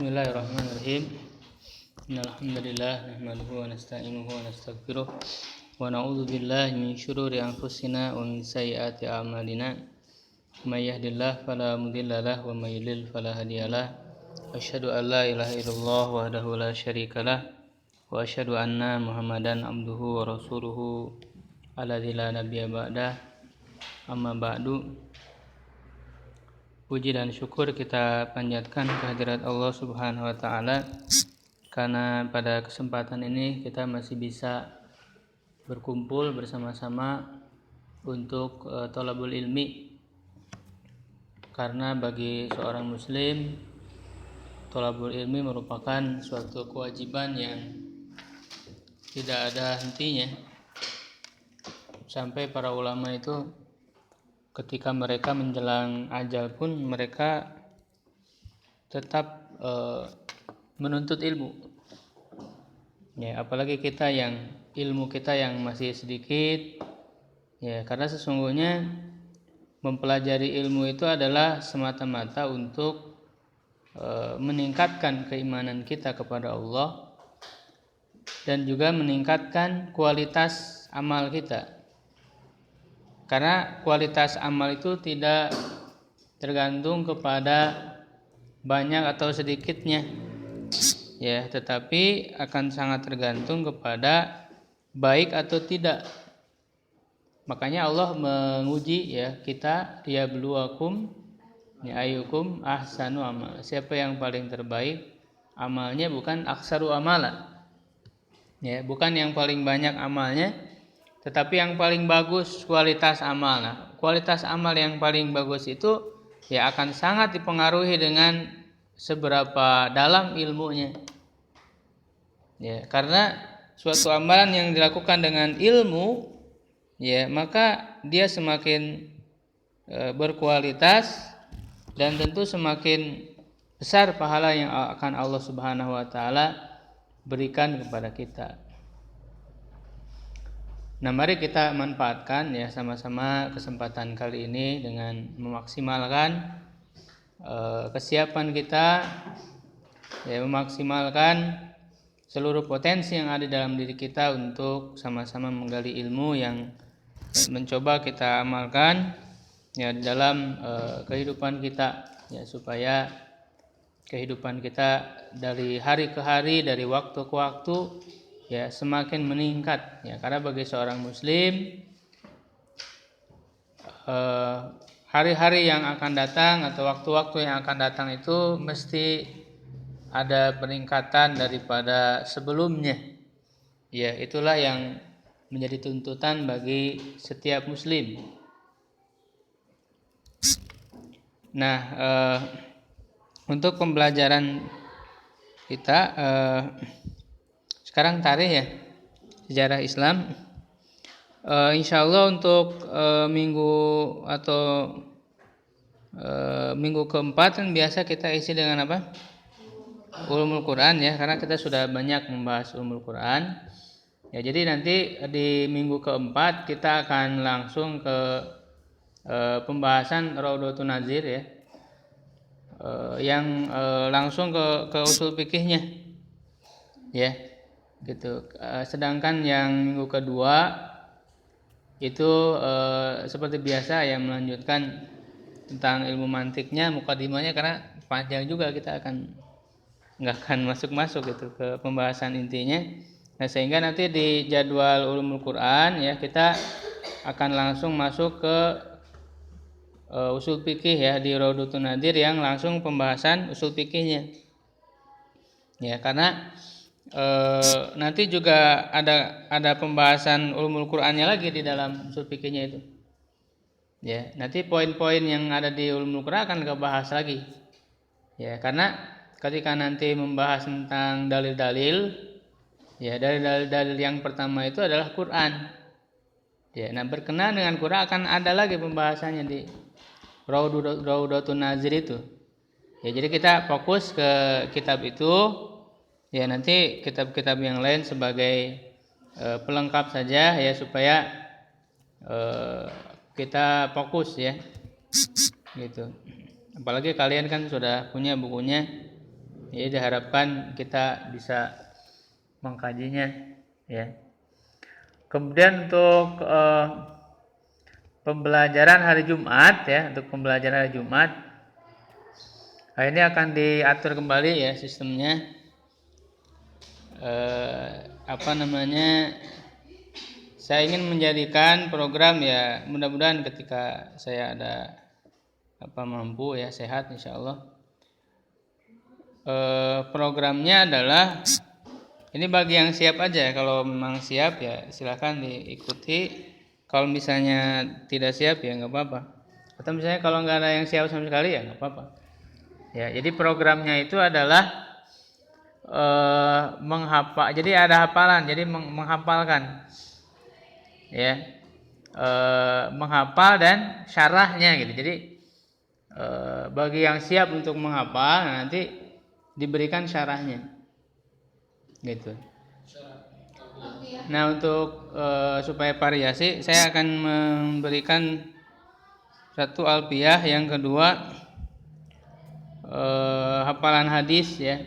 Bismillahirrahmanirrahim. Innalhamdalillah nahmaduhu wa nasta'inuhu wa nastaghfiruh wa na'udzu billahi min syururi anfusina wa min sayyiati a'malina. May yahdihillahu fala mudilla lahu wa may yudlil fala hadiyalah. Asyhadu an la ilaha illallah wahdahu la syarikalah wa asyhadu anna Muhammadan abduhu wa rasuluhu alladzi la nabiyya ba'dah. Amma ba'du. Puji dan syukur kita panjatkan kehadirat Allah Subhanahu wa taala karena pada kesempatan ini kita masih bisa berkumpul bersama-sama untuk thalabul ilmi. Karena bagi seorang muslim thalabul ilmi merupakan suatu kewajiban yang tidak ada hentinya. Sampai para ulama itu ketika mereka menjelang ajal pun mereka tetap menuntut ilmu. Ya, apalagi kita yang ilmu kita yang masih sedikit. Ya, karena sesungguhnya mempelajari ilmu itu adalah semata-mata untuk meningkatkan keimanan kita kepada Allah dan juga meningkatkan kualitas amal kita. Karena kualitas amal itu tidak tergantung kepada banyak atau sedikitnya, ya, tetapi akan sangat tergantung kepada baik atau tidak. Makanya Allah menguji ya kita, liyabluwakum ya ayyukum ahsanu amal. Siapa yang paling terbaik amalnya, bukan aksaru amalan. Ya, bukan yang paling banyak amalnya, tetapi yang paling bagus kualitas amal. Nah, kualitas amal yang paling bagus itu ya akan sangat dipengaruhi dengan seberapa dalam ilmunya. Ya, karena suatu amalan yang dilakukan dengan ilmu, ya maka dia semakin berkualitas dan tentu semakin besar pahala yang akan Allah Subhanahu wa taala berikan kepada kita. Nah, mari kita manfaatkan ya sama-sama kesempatan kali ini dengan memaksimalkan kesiapan kita, ya, memaksimalkan seluruh potensi yang ada dalam diri kita untuk sama-sama menggali ilmu yang mencoba kita amalkan ya di dalam kehidupan kita, ya, supaya kehidupan kita dari hari ke hari, dari waktu ke waktu ya semakin meningkat, ya, karena bagi seorang muslim hari-hari yang akan datang atau waktu-waktu yang akan datang itu mesti ada peningkatan daripada sebelumnya. Ya, itulah yang menjadi tuntutan bagi setiap muslim. Nah, untuk pembelajaran kita sekarang tarikh ya, sejarah Islam. Insyaallah untuk minggu atau minggu keempat kan biasa kita isi dengan apa? Ulumul Quran ya, karena kita sudah banyak membahas Ulumul Quran. Ya, jadi nanti di minggu keempat kita akan langsung ke pembahasan Raudhatun Nazir ya. Yang langsung ke usul fikihnya. Ya. Gitu. Sedangkan yang minggu kedua itu seperti biasa yang melanjutkan tentang ilmu mantiknya, mukadimahnya, karena panjang juga kita nggak akan masuk gitu ke pembahasan intinya. Nah, sehingga nanti di jadwal Ulumul Quran ya kita akan langsung masuk ke usul fikih ya di Raudhatun Nadir yang langsung pembahasan usul fikihnya. Ya, karena nanti juga ada pembahasan ulumul Qur'annya lagi di dalam usul fikihnya itu. Ya, nanti poin-poin yang ada di ulumul Qur'an akan dibahas lagi. Ya, karena ketika nanti membahas tentang dalil-dalil, ya dari dalil-dalil yang pertama itu adalah Qur'an. Ya, nah berkenaan dengan Qur'an akan ada lagi pembahasannya di Raudhatun Nazir itu. Ya, jadi kita fokus ke kitab itu. Ya, nanti kitab-kitab yang lain sebagai pelengkap saja ya, supaya kita fokus ya gitu. Apalagi kalian kan sudah punya bukunya Jadi diharapkan kita bisa mengkajinya, ya. Kemudian untuk pembelajaran hari Jumat, ya, untuk pembelajaran hari Jumat, ini akan diatur kembali, ya, sistemnya. Saya ingin menjadikan program, ya, mudah-mudahan ketika saya ada mampu, ya, sehat insya Allah. Programnya adalah ini bagi yang siap aja. Kalau memang siap, ya silakan diikuti. Kalau misalnya tidak siap, ya nggak apa-apa. Atau misalnya kalau nggak ada yang siap sama sekali, ya nggak apa-apa. Ya, jadi programnya itu adalah menghafal. Jadi ada hafalan. Jadi menghafalkan, ya, menghafal dan syarahnya gitu. Jadi bagi yang siap untuk menghafal, nanti diberikan syarahnya, gitu. Nah, untuk supaya variasi, saya akan memberikan satu alfiyah, yang kedua hafalan hadis, ya,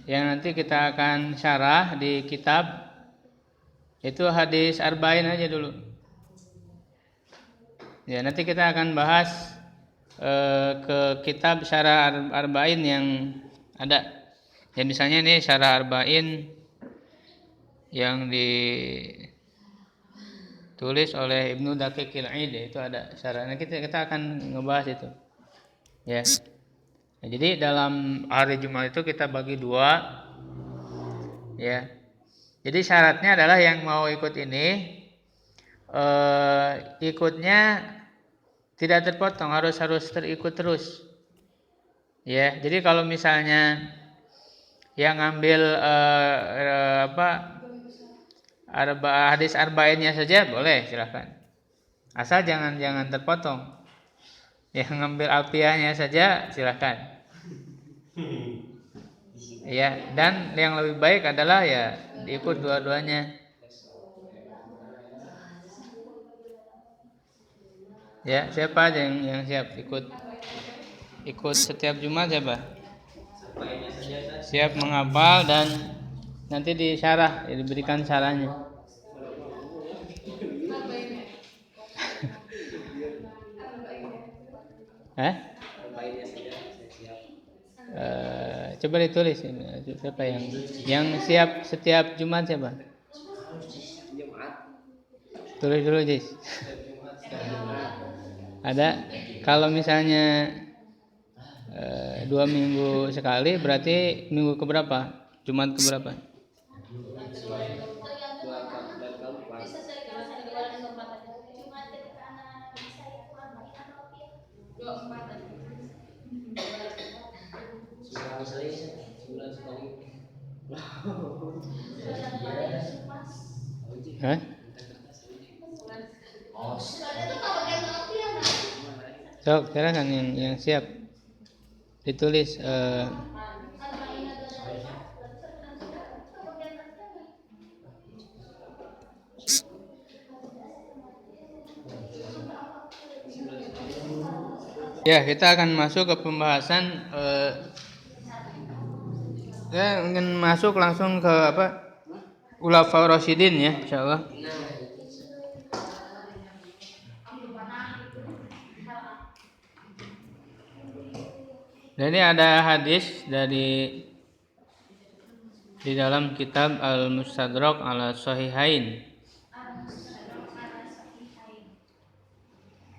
yang nanti kita akan syarah di kitab. Itu hadis arba'in aja dulu. Ya, nanti kita akan bahas ke kitab syarah arba'in yang ada. Ya, misalnya nih syarah arba'in yang ditulis oleh Ibnu Daqiqil Aid, itu ada syarahnya. Kita akan ngebahas itu, ya. Nah, jadi dalam hari Jumat itu kita bagi dua, ya. Jadi syaratnya adalah yang mau ikut ini ikutnya tidak terpotong, harus terikut terus, ya. Jadi kalau misalnya yang ngambil hadis arba'innya saja boleh, silakan, asal jangan terpotong. Yang ngambil alfiyahnya saja silakan, ya. Dan yang lebih baik adalah, ya, diikut dua-duanya, ya. Siapa aja yang siap ikut setiap Jumat? Siapa siap menghafal dan nanti disyarah, diberikan syarahnya. Coba ditulis siapa yang siap setiap Jumat, siapa? Tulis dulu, Jis. Ada. Kalau misalnya 2 minggu sekali, berarti minggu keberapa? Jumat keberapa? Hah? Sok, silakan yang siap ditulis. Ya, kita akan masuk ke pembahasan. Saya ingin masuk langsung ke Khulafaur Rasyidin, ya, insyaallah. Dan ini ada hadis di dalam kitab Al-Mustadrak ala Sahihain,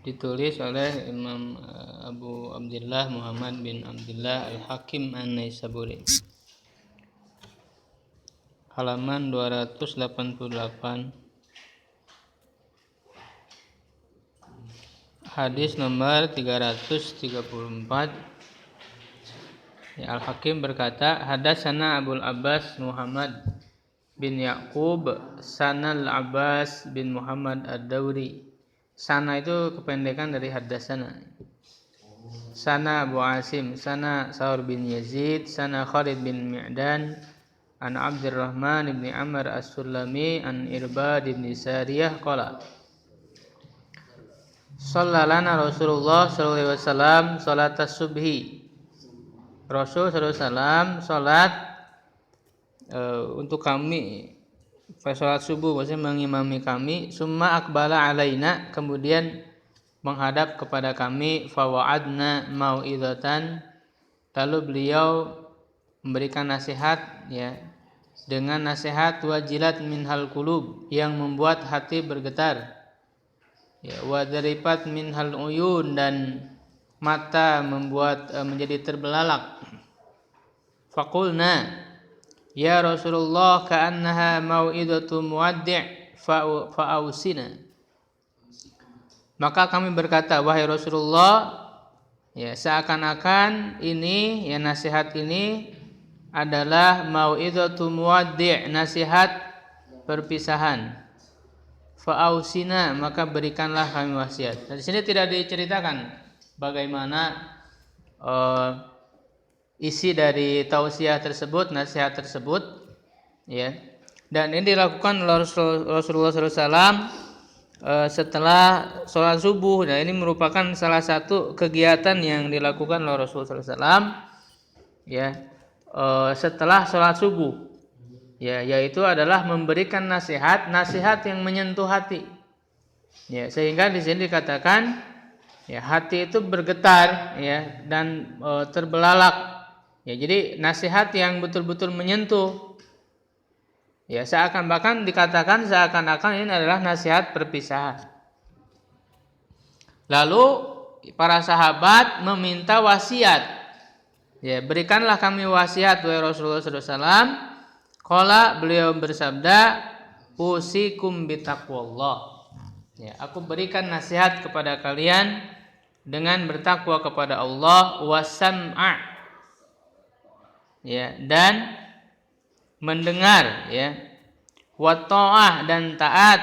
ditulis oleh Imam Abu Abdullah Muhammad bin Abdullah Al-Hakim An-Naisaburi, halaman 288, hadis nomor 334. Al-Hakim berkata, hadatsana Abul Abbas Muhammad bin Yaqub Sanal Abbas bin Muhammad Ad-Dawri. Sana itu kependekan dari hadatsana. Sana Abu Asim, sana Saur bin Yazid, sana Khalid bin Mi'dan, an Abdurrahman bin Amr As-Sulami, an Irbad bin Sariyah qala, Sallalana Rasulullah sallallahu alaihi wasallam salatas subhi. Rasul sallallahu alaihi wasallam salat untuk kami salat subuh, maksudnya mengimami kami, summa aqbala alaina, kemudian menghadap kepada kami, fa wa'adna mau'izatan, lalu beliau memberikan nasihat, ya, dengan nasihat wajilat minhal qulub, yang membuat hati bergetar, ya, wa daripat minhal uyun, dan mata membuat menjadi terbelalak. Faqulna ya Rasulullah ka'annaha mau'izatu muwaddi' fa'ausina. Maka kami berkata, wahai Rasulullah, ya, seakan-akan ini, ya, nasihat ini adalah mau'izatu muwaddi', nasihat perpisahan. Fa'ausina, maka berikanlah kami wasiat. Di sini tidak diceritakan bagaimana isi dari tausiah tersebut, nasihat tersebut, ya. Dan ini dilakukan oleh Rasulullah SAW setelah sholat subuh. Nah, ini merupakan salah satu kegiatan yang dilakukan oleh Rasulullah SAW, ya, setelah sholat subuh, ya, yaitu adalah memberikan nasihat yang menyentuh hati, ya, sehingga di sini dikatakan, ya, hati itu bergetar, ya, dan terbelalak. Ya, jadi nasihat yang betul-betul menyentuh. Ya, bahkan dikatakan seakan-akan ini adalah nasihat perpisahan. Lalu para sahabat meminta wasiat. Ya, berikanlah kami wasiat wahai Rasulullah SAW. Qala, beliau bersabda, usikum bitaqwallah. Ya, aku berikan nasihat kepada kalian dengan bertakwa kepada Allah, wasam'a, ya, dan mendengar, ya, wa ta'ah, dan taat,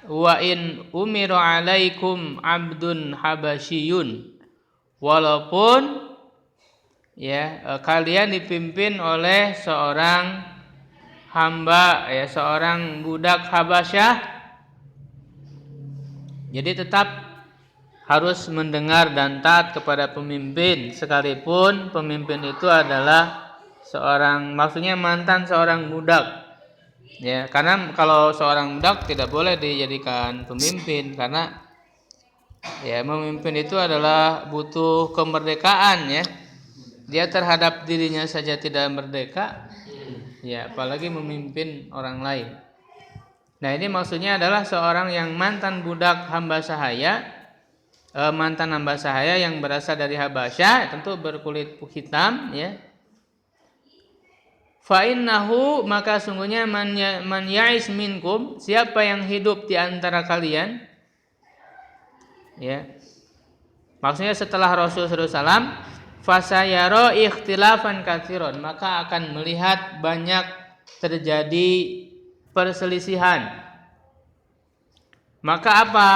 wa in umiru alaikum abdun habasyiyun, walaupun, ya, kalian dipimpin oleh seorang hamba, ya, seorang budak Habasyah, jadi tetap harus mendengar dan taat kepada pemimpin, sekalipun pemimpin itu adalah maksudnya mantan seorang budak, ya, karena kalau seorang budak tidak boleh dijadikan pemimpin, karena, ya, memimpin itu adalah butuh kemerdekaan, ya, dia terhadap dirinya saja tidak merdeka, ya, apalagi memimpin orang lain. Nah, ini maksudnya adalah seorang yang mantan budak hamba sahaya, mantan hamba sahaya yang berasal dari Habasyah, tentu berkulit hitam, ya. Fa innahu, maka sungguhnya man ya'is minkum, siapa yang hidup di antara kalian, ya, maksudnya setelah Rasulullah SAW, fasayara ikhtilafan katsiran, maka akan melihat banyak terjadi perselisihan. Maka apa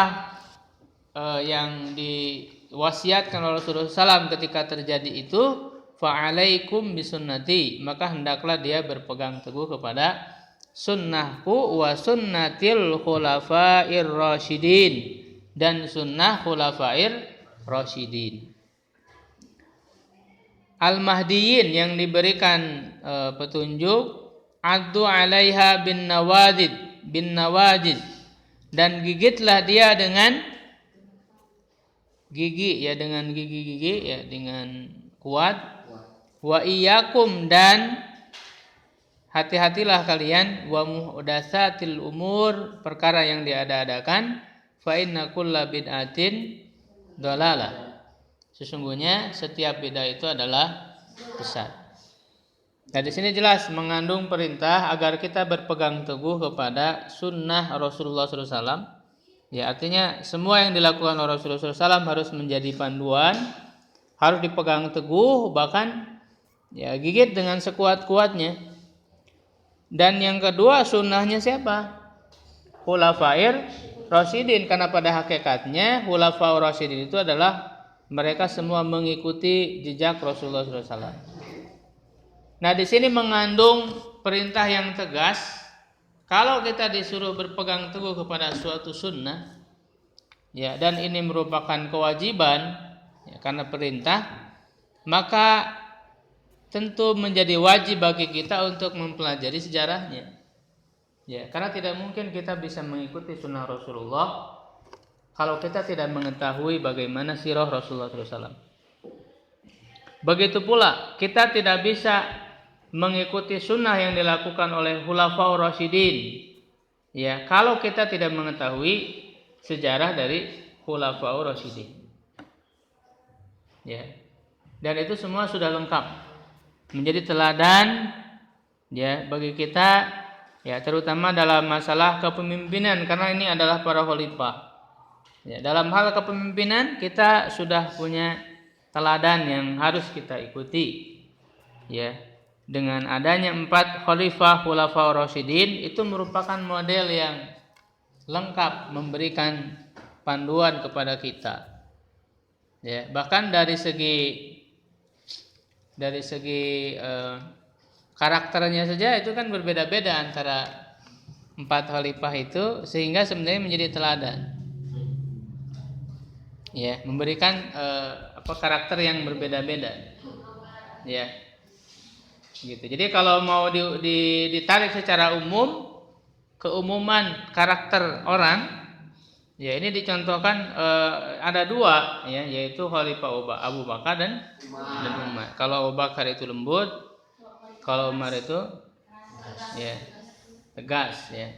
yang diwasiatkan oleh Rasulullah SAW ketika terjadi itu? Fa'alaikum bisunnati, maka hendaklah dia berpegang teguh kepada sunnahku, wa sunnatil khulafair rasyidin, dan sunnah khulafair rasyidin al-mahdiyin, yang diberikan petunjuk, addu alaiha bin nawajid, dan gigitlah dia dengan gigi, ya, dengan gigi-gigi, ya, dengan kuat. Wa iyyakum, dan hati-hatilah kalian, wa muhdatsatil umur, perkara yang diada-adakan, fa inna kulla bid'atin dhalalah, sesungguhnya setiap bid'ah itu adalah sesat. Nah, di sini jelas mengandung perintah agar kita berpegang teguh kepada sunnah Rasulullah SAW. Ya, artinya semua yang dilakukan oleh Rasulullah SAW harus menjadi panduan, harus dipegang teguh, bahkan, ya, gigit dengan sekuat-kuatnya. Dan yang kedua, sunnahnya siapa? Khulafair Rasyidin, karena pada hakikatnya Khulafaur Rasyidin itu adalah mereka semua mengikuti jejak Rasulullah SAW. Nah, di sini mengandung perintah yang tegas. Kalau kita disuruh berpegang teguh kepada suatu sunnah, ya, dan ini merupakan kewajiban, ya, karena perintah, maka tentu menjadi wajib bagi kita untuk mempelajari sejarahnya. Ya, karena tidak mungkin kita bisa mengikuti sunnah Rasulullah kalau kita tidak mengetahui bagaimana sirah Rasulullah SAW. Begitu pula kita tidak bisa mengikuti sunnah yang dilakukan oleh Khulafaur Rasyidin. Ya, kalau kita tidak mengetahui sejarah dari Khulafaur Rasyidin. Ya. Dan itu semua sudah lengkap menjadi teladan ya bagi kita ya, terutama dalam masalah kepemimpinan, karena ini adalah para khalifah. Ya, dalam hal kepemimpinan kita sudah punya teladan yang harus kita ikuti. Ya, dengan adanya 4 khalifah Khulafaur Rasyidin itu merupakan model yang lengkap memberikan panduan kepada kita. Ya, bahkan dari segi karakternya saja itu kan berbeda-beda antara 4 khalifah itu, sehingga sebenarnya menjadi teladan. Ya, memberikan karakter yang berbeda-beda. Ya. Gitu. Jadi kalau mau ditarik secara umum, keumuman karakter orang, ya ini dicontohkan ada 2 ya, yaitu Khalifah Abu Bakar dan Umar. Kalau Abu Bakar itu lembut, kalau Umar itu ya tegas ya.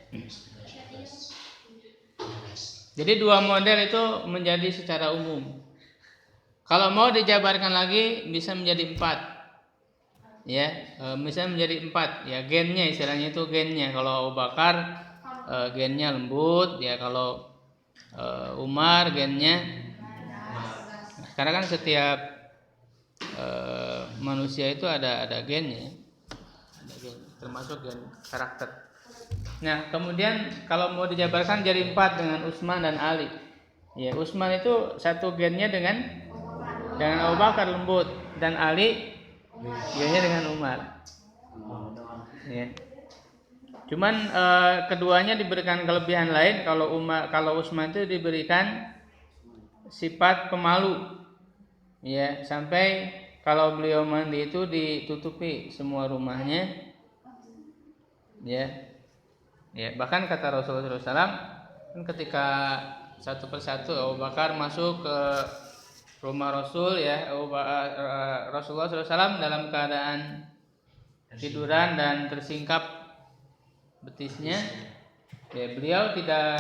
Jadi 2 model itu menjadi secara umum. Kalau mau dijabarkan lagi bisa menjadi 4. Ya, bisa menjadi 4 ya, gennya istilahnya itu gennya. Kalau Abu Bakar gennya lembut ya, kalau Umar gennya, karena kan setiap manusia itu ada gennya, ada gen, termasuk gen karakter. Nah, kemudian kalau mau dijabarkan jadi 4 dengan Utsman dan Ali. Ya, Utsman itu satu gennya dengan Abu Bakar lembut, dan Ali gennya dengan Umar. Ya. Cuman keduanya diberikan kelebihan lain. Kalau Utsman itu diberikan sifat pemalu. Ya, sampai kalau beliau mandi itu ditutupi semua rumahnya. Ya. Ya, bahkan kata Rasulullah SAW, ketika satu persatu Abu Bakar masuk ke rumah Rasul ya, Rasulullah SAW dalam keadaan tiduran dan tersingkap betisnya, ya beliau tidak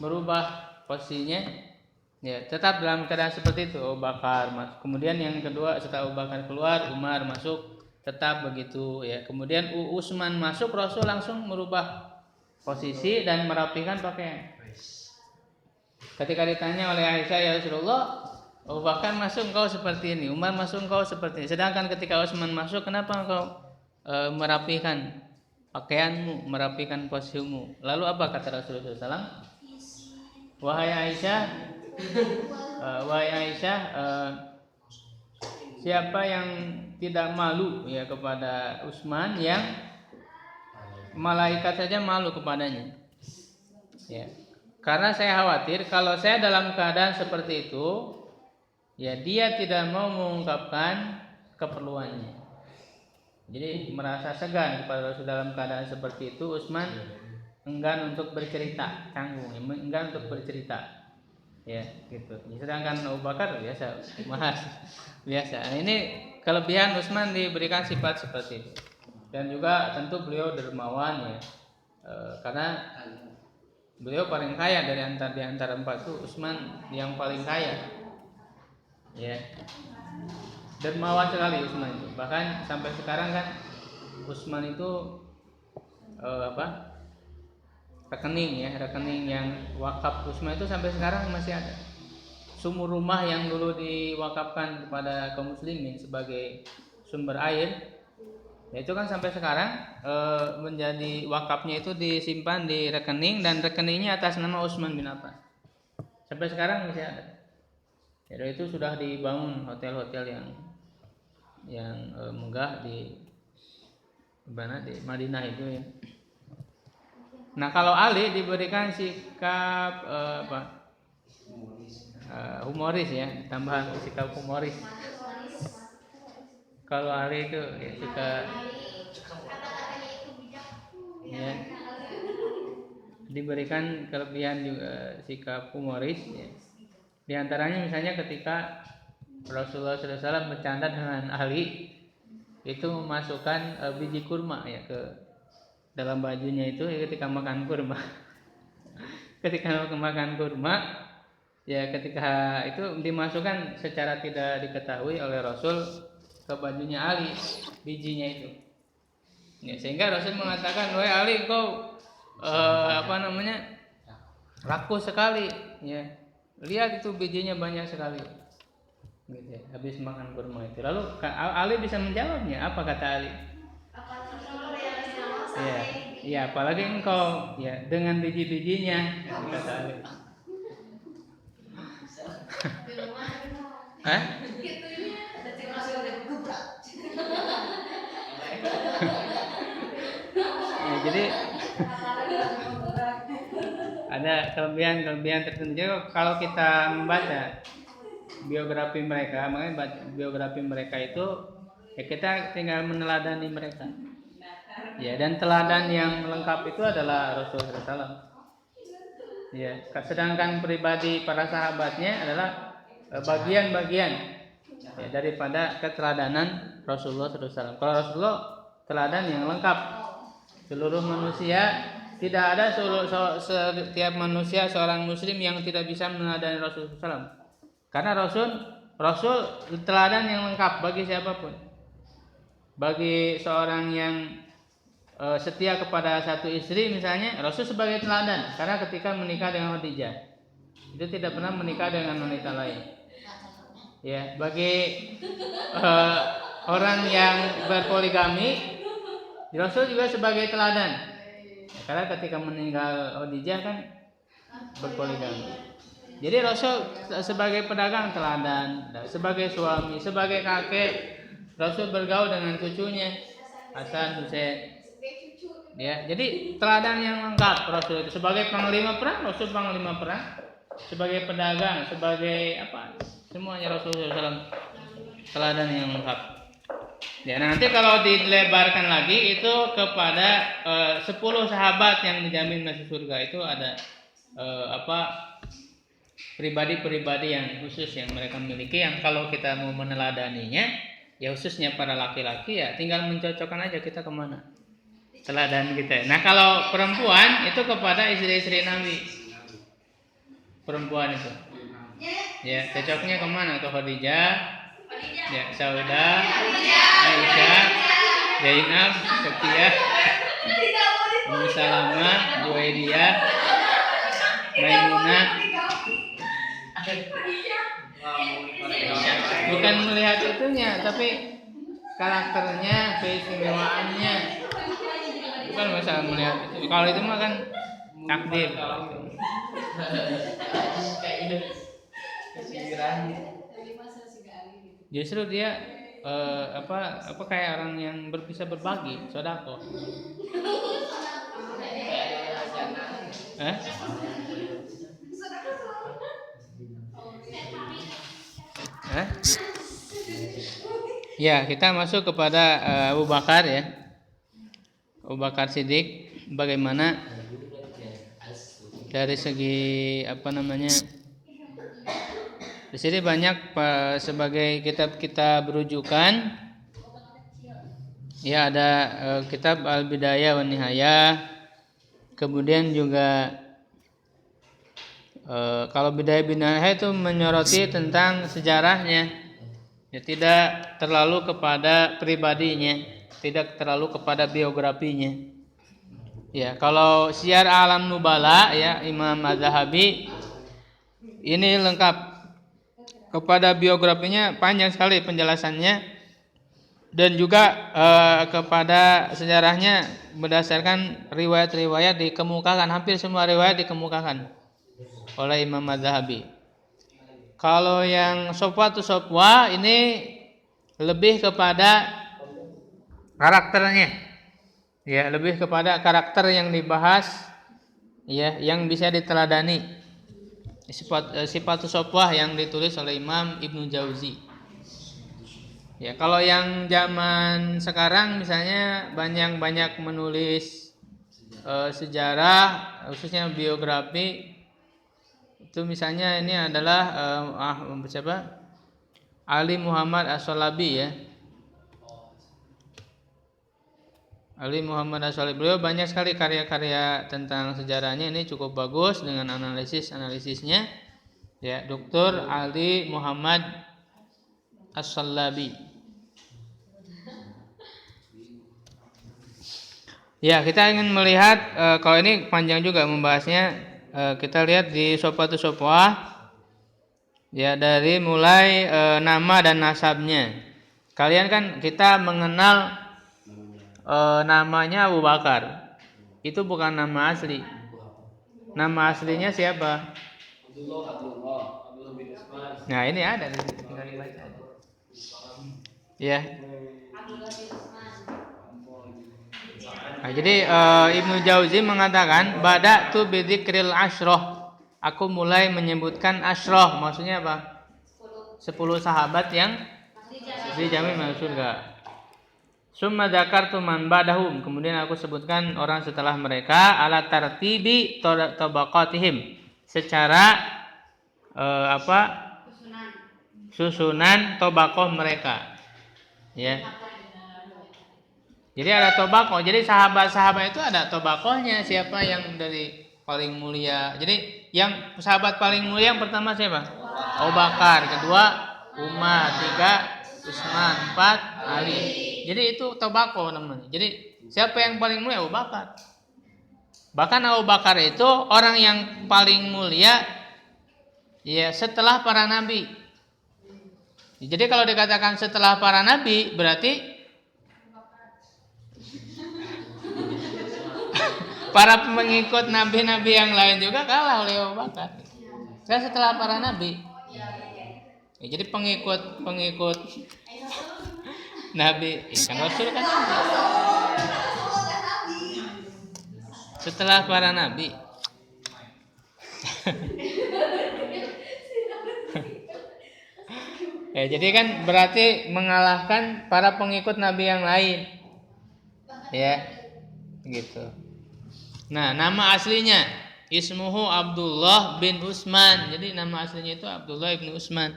merubah posisinya, ya tetap dalam keadaan seperti itu. Abu Bakar masuk. Kemudian yang kedua setelah Abu Bakar keluar, Umar masuk, tetap begitu ya. Kemudian Utsman masuk, Rasul langsung merubah posisi dan merapikan pakaian. Ketika ditanya oleh Aisyah, ya Rasulullah, Abu Bakar masuk engkau seperti ini, Umar masuk engkau seperti ini, sedangkan ketika Utsman masuk, kenapa engkau merapikan pakaianmu, merapikan posisimu? Lalu apa kata Rasulullah SAW? Wahai Aisyah, siapa yang tidak malu ya kepada Utsman, yang malaikat saja malu kepadanya. Ya. Karena saya khawatir kalau saya dalam keadaan seperti itu, ya dia tidak mau mengungkapkan keperluannya. Jadi merasa segan kepada Rasul dalam keadaan seperti itu. Utsman enggan untuk bercerita, canggung, enggan untuk bercerita. Ya, gitu. Sedangkan Abu Bakar biasa bahas biasa. Nah, ini kelebihan Utsman diberikan sifat seperti itu. Dan juga tentu beliau dermawan ya, karena beliau paling kaya di antara 4 itu. Utsman yang paling kaya, ya, dermawan sekali Utsman itu. Bahkan sampai sekarang kan Utsman itu rekening yang wakaf Utsman itu sampai sekarang masih ada. Sumur rumah yang dulu diwakafkan kepada kaum muslimin sebagai sumber air, ya itu kan sampai sekarang menjadi wakafnya itu disimpan di rekening, dan rekeningnya atas nama Utsman bin Affan. Sampai sekarang masih ada. Jadi itu sudah dibangun hotel-hotel yang megah di Madinah itu ya. Nah, kalau Ali diberikan sikap humoris ya, tambahan sikap humoris. Kalau Ali itu ya, suka ya, diberikan kelebihan juga sikap humoris ya. Di antaranya misalnya ketika Rasulullah SAW bercanda dengan Ali, itu memasukkan biji kurma ya ke dalam bajunya itu ya, ketika makan kurma. Ketika makan kurma ya, ketika itu dimasukkan secara tidak diketahui oleh Rasul ke bajunya Ali, bijinya itu. Ya, sehingga Rasul mengatakan, "Wahai Ali, kau laku sekali ya. Lihat itu bijinya banyak sekali." Gitu ya, habis makan kurma itu. Lalu Ali bisa menjawabnya, apa kata Ali? Ya, ya, apalagi engkau ya dengan biji-bijinya, kata Ali. Hah? Ya, jadi ada kelebihan tertentu. Jadi kalau kita membaca biografi mereka, makanya biografi mereka itu ya kita tinggal meneladani mereka. Ya, dan teladan yang lengkap itu adalah Rasulullah SAW. Ya, sedangkan pribadi para sahabatnya adalah bagian-bagian ya, daripada keteladanan Rasulullah SAW. Kalau Rasulullah teladan yang lengkap, seluruh manusia, tidak ada setiap manusia seorang muslim yang tidak bisa meneladani Rasulullah SAW. Karena Rasul teladan yang lengkap bagi siapapun. Bagi seorang yang setia kepada satu istri misalnya, Rasul sebagai teladan. Karena ketika menikah dengan Khadijah, itu tidak pernah menikah dengan wanita lain. Ya, bagi orang yang berpoligami, Rasul juga sebagai teladan. Ya, karena ketika meninggal Khadijah kan berpoligami. Jadi Rasul sebagai pedagang teladan, sebagai suami, sebagai kakek, Rasul bergaul dengan cucunya Hasan, Husain. Ya, jadi teladan yang lengkap Rasul itu. Sebagai panglima perang, Rasul panglima perang. Sebagai pedagang, sebagai apa? Semuanya Rasulullah SAW teladan yang lengkap. Ya, nanti kalau dilebarkan lagi itu kepada 10 sahabat yang dijamin masuk surga, itu ada pribadi-pribadi yang khusus yang mereka miliki, yang kalau kita mau meneladaninya ya khususnya para laki-laki ya tinggal mencocokkan aja kita kemana teladan kita. Nah, kalau perempuan itu kepada istri-istri Nabi. Perempuan itu ya cocoknya kemana? Ke Khadijah, ya, Saudah, Aisyah, Zainab, Sofiyah, Ummu Salamah, Juwairiyah, Maimunah. Bukan melihat itunya, tapi karakternya, keistimewaannya. Bukan masalah melihat itu. Kalau itu mah kan takdir. Justru dia kayak orang yang bisa berbagi, sodako. Ya, kita masuk kepada Abu Bakar ya. Abu Bakar Siddiq, bagaimana dari segi di sini banyak sebagai kitab-kitab berujukan. Ya, ada kitab Al-Bidayah wan Nihayah. Kemudian juga kalau Bidayah bin Nihayah itu menyoroti tentang sejarahnya. Ya, tidak terlalu kepada pribadinya, tidak terlalu kepada biografinya. Ya, kalau Syiar Alam Nubala ya Imam Az-Zahabi ini lengkap. Kepada biografinya panjang sekali penjelasannya, dan juga kepada sejarahnya berdasarkan riwayat-riwayat dikemukakan, hampir semua riwayat dikemukakan oleh Imam Az-Zahabi. Kalau yang Sofwa ini lebih kepada karakternya, ya, lebih kepada karakter yang dibahas, ya, yang bisa diteladani. Sifat Sofwa yang ditulis oleh Imam Ibnu Jauzi. Ya, kalau yang zaman sekarang misalnya banyak menulis sejarah, khususnya biografi, itu misalnya ini adalah siapa? Ali Muhammad As-Shalabi ya. Ali Muhammad As-Shalabi, beliau banyak sekali karya-karya tentang sejarahnya, ini cukup bagus dengan analisisnya. Ya, Dr. Ali Muhammad As-Shalabi. Ya, kita ingin melihat kalau ini panjang juga membahasnya. Kita lihat di Sofatu Sofwah. Ya, dari mulai nama dan nasabnya. Kalian kan kita mengenal namanya Abu Bakar. Itu bukan nama asli. Nama aslinya siapa? Nah, ini ada di situ, tinggal dibaca. Ya. Nah, jadi Ibnu Jauzi mengatakan bada'tu bidzikril asyrah. Aku mulai menyebutkan asyrah, maksudnya apa? 10 sahabat yang dijamin masuk surga. Summa dzakartu man ba'dahum. Kemudian aku sebutkan orang setelah mereka ala tartibi tabaqatihim. Secara susunan tabaqah mereka. Ya. Jadi ada tobakoh. Jadi sahabat-sahabat itu ada tobakohnya. Siapa yang dari paling mulia? Jadi yang sahabat paling mulia yang pertama siapa? Abu Bakar. Kedua Umar. Tiga Utsman. Empat Ali. Jadi itu tobakoh namanya. Jadi siapa yang paling mulia? Abu Bakar. Bahkan Abu Bakar itu orang yang paling mulia ya setelah para nabi. Jadi kalau dikatakan setelah para nabi berarti para pengikut nabi-nabi yang lain juga kalah oleh Abu Bakar. Saya setelah para nabi. Ya, jadi pengikut nabi, kan Rasul kan setelah para nabi. Ya, jadi kan berarti mengalahkan para pengikut nabi yang lain. Ya, gitu. Nah, nama aslinya ismuhu Abdullah bin Utsman. Jadi nama aslinya itu Abdullah bin Utsman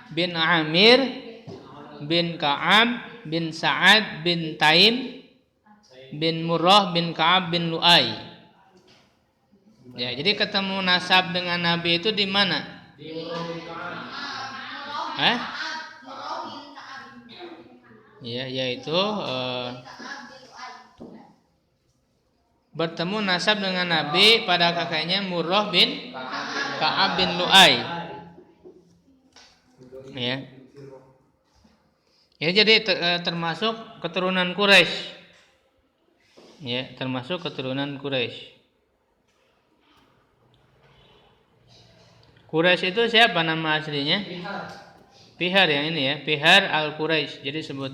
bin Amir bin Ka'ab bin Sa'ad bin Taim bin Murrah bin Ka'ab bin Lu'ay. Ya, jadi ketemu nasab dengan Nabi itu di mana? Ya, yaitu bertemu nasab dengan Nabi pada kakeknya Murrah bin Ka'ab bin Lu'ay. Ya. Ya, jadi termasuk keturunan Quraisy. Ya, termasuk keturunan Quraisy. Quraisy itu siapa nama aslinya? Fihar yang ini ya, Fihar al-Quraisy. Jadi sebut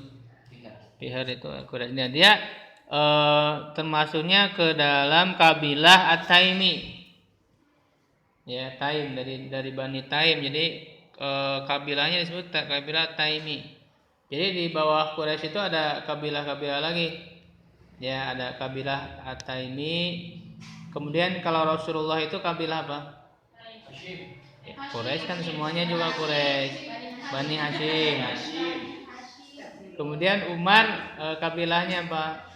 Fihar itu al-Quraisy. Nah, dia termasuknya ke dalam kabilah At-Taimi. Ya, Taim dari Bani Taim. Jadi kabilahnya disebut kabilah Taimi. Jadi di bawah Quraisy itu ada kabilah-kabilah lagi. Ya, ada kabilah At-Taimi. Kemudian kalau Rasulullah itu kabilah apa? Ya, Quraisy kan semuanya juga Quraisy. Bani Hashim. Kemudian Umar kabilahnya apa?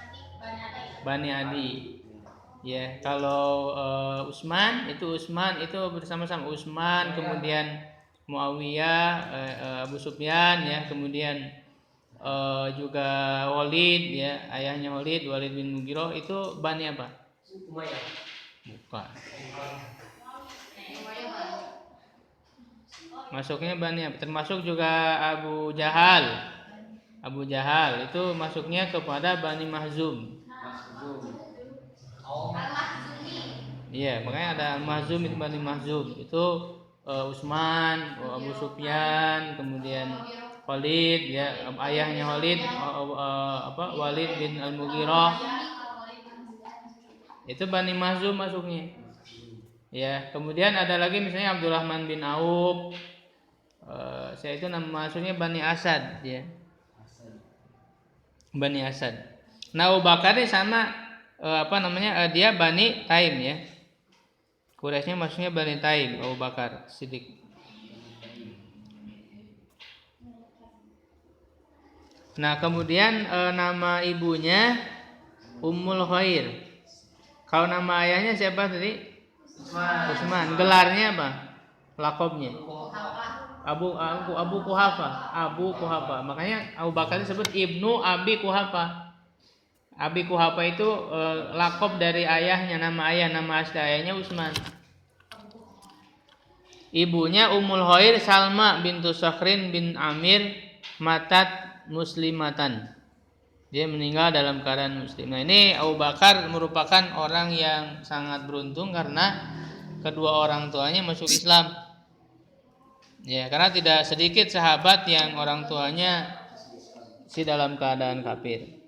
Bani Adi. Ya, kalau Utsman itu bersama-sama Utsman, kemudian Muawiyah, Abu Sufyan ya, kemudian juga Walid ya, ayahnya Walid bin Mughirah itu Bani apa? Umayyah. Bukan. Masuknya Bani apa? Termasuk juga Abu Jahal. Abu Jahal itu masuknya kepada Bani Mahzum. Iya, makanya ada Mahzum itu Bani Mahzum. Itu Utsman, Abu Sufyan, kemudian Walid ya, ayahnya Walid Walid bin Al-Mughirah. Itu Bani Mahzum masuknya. Ya, kemudian ada lagi misalnya Abdurrahman bin Auf, saya itu nama maksudnya Bani Asad ya. Bani Asad. Nah, Abu Bakar ini sama dia Bani Taim ya. Quraisynya maksudnya Bani Taim, Abu Bakar Siddiq. Nah, kemudian nama ibunya Ummul Khair. Kalau nama ayahnya siapa tadi? Utsman. Gelarnya apa? Lakobnya? Abu Kuhafa. Makanya Abu Bakar disebut Ibnu Abi Kuhafa. Abi Kuhafa itu lakob dari ayahnya, nama asli ayahnya Utsman. Ibunya Ummul Khair Salma bintu Sakhrin bin Amir matat muslimatan. Dia meninggal dalam keadaan muslim. Nah, ini Abu Bakar merupakan orang yang sangat beruntung karena kedua orang tuanya masuk Islam. Ya, karena tidak sedikit sahabat yang orang tuanya dalam keadaan kafir.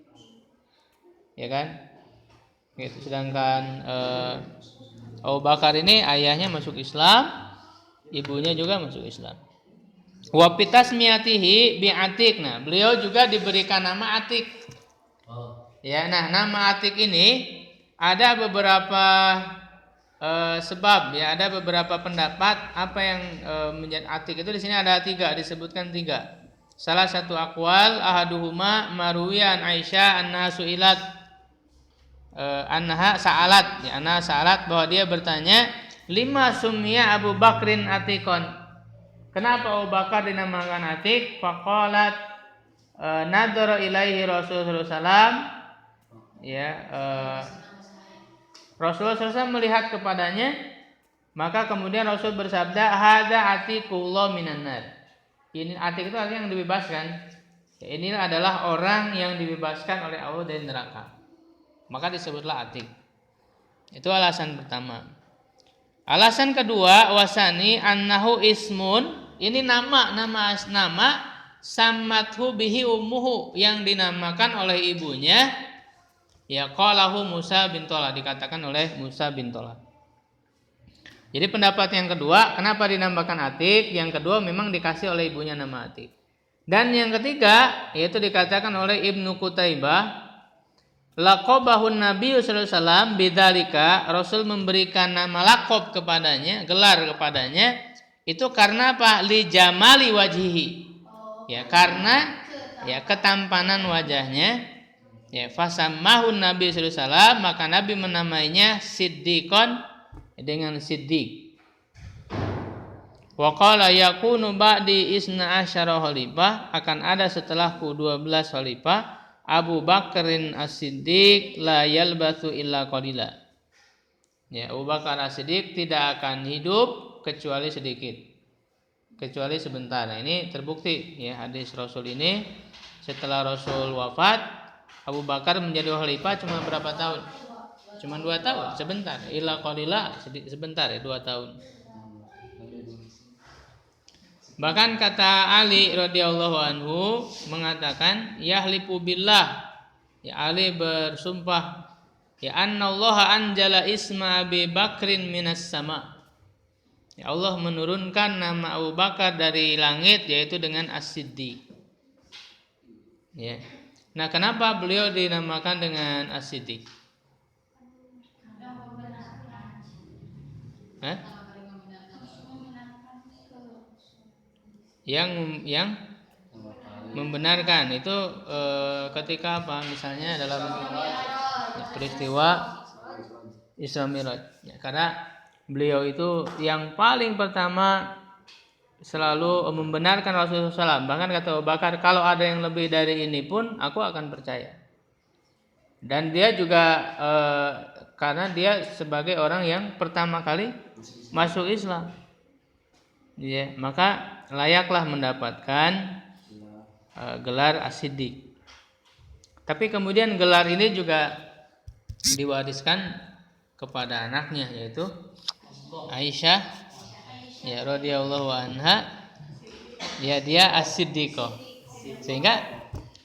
Ya kan? Gitu. Sedangkan Abu Bakar ini ayahnya masuk Islam, ibunya juga masuk Islam. Wa bitasmiyatihi bi'atik. Nah, beliau juga diberikan nama Atik. Ya, nah nama Atik ini ada beberapa sebab ya, ada beberapa pendapat apa yang menjadi Atik itu. Di sini ada disebutkan tiga. Salah satu aqwal ahaduhuma maruwiyan Aisyah anna su'ilat anha sa'alat bahwa dia bertanya lima summiya Abu Bakrin Atikon. Kenapa Abu Bakar dinamakan Atik? Faqalat nadhara ilaihi Rasulullah sallallahu Rasulullah SAW melihat kepadanya, maka kemudian Rasul bersabda, "Hadza atiqullah minan nar." Ini Atik itu artinya yang dibebaskan. Ya, ini adalah orang yang dibebaskan oleh Allah dari neraka. Maka disebutlah Atik. Itu alasan pertama. Alasan kedua, wasani annahu ismun. Ini nama sammathu bihi ummuhu, yang dinamakan oleh ibunya. Ya qalahu Musa bin Tola, dikatakan oleh Musa bin Tola. Jadi pendapat yang kedua, kenapa dinamakan Atik? Yang kedua memang dikasih oleh ibunya nama Atik. Dan yang ketiga yaitu dikatakan oleh Ibnu Qutaibah, laqabahun Nabi sallallahu alaihi wasallam bidzalika, Rasul memberikan nama laqab kepadanya, gelar kepadanya itu karena apa? Li jamali wajhihi. Ya, karena ya ketampanan wajahnya. Ya, fasammahun Nabi sallallahu alaihi wasallam, maka Nabi menamainya Siddiqon dengan Siddiq. Wa qala yakunu ba'di isna asyara khalifah, akan ada setelahku 12 khalifah. Abu Bakrin As-Siddiq la yalbathu illa qalila. Ya, Abu Bakar As-Siddiq tidak akan hidup kecuali sedikit. Kecuali sebentar. Nah, ini terbukti ya hadis Rasul ini, setelah Rasul wafat Abu Bakar menjadi khalifah cuma berapa tahun? Cuma 2 tahun, sebentar. Illa qalila, sebentar ya, 2 tahun. Bahkan kata Ali radhiyallahu anhu mengatakan, yahlifu billah, ya Ali bersumpah, ya annallaha anjala isma Abi Bakrin minas sama. Ya Allah menurunkan nama Abu Bakar dari langit, yaitu dengan As-Siddiq. Ya. Nah, kenapa beliau dinamakan dengan As-Siddiq? Yang membenarkan itu ketika apa? Misalnya dalam peristiwa Isra Mi'raj. Ya, karena beliau itu yang paling pertama selalu membenarkan Rasulullah SAW. Bahkan kata Abu Bakar, kalau ada yang lebih dari ini pun aku akan percaya. Dan dia juga karena dia sebagai orang yang pertama kali masuk Islam, ya, maka layaklah mendapatkan gelar As-Siddiq. Tapi kemudian gelar ini juga diwariskan kepada anaknya, yaitu Aisyah, ya radhiyallahu anha, ya dia As-Siddiqah. Sehingga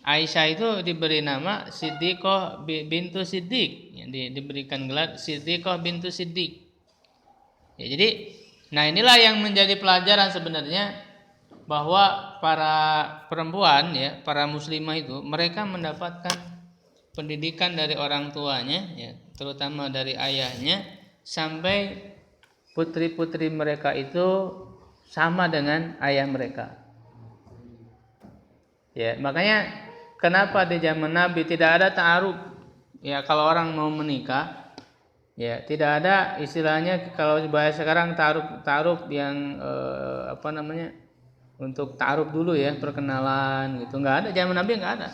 Aisyah itu diberi nama Siddiqah bintu Siddiq, yang diberikan gelar Siddiqah bintu Siddiq. Ya, jadi, nah inilah yang menjadi pelajaran sebenarnya bahwa para perempuan ya, para muslimah itu mereka mendapatkan pendidikan dari orang tuanya ya, terutama dari ayahnya, sampai putri-putri mereka itu sama dengan ayah mereka. Ya, makanya kenapa di zaman Nabi tidak ada ta'aruf? Ya, kalau orang mau menikah, ya tidak ada istilahnya kalau bahasa sekarang ta'aruf yang untuk ta'aruf dulu ya, perkenalan gitu. Nggak ada, zaman Nabi nggak ada.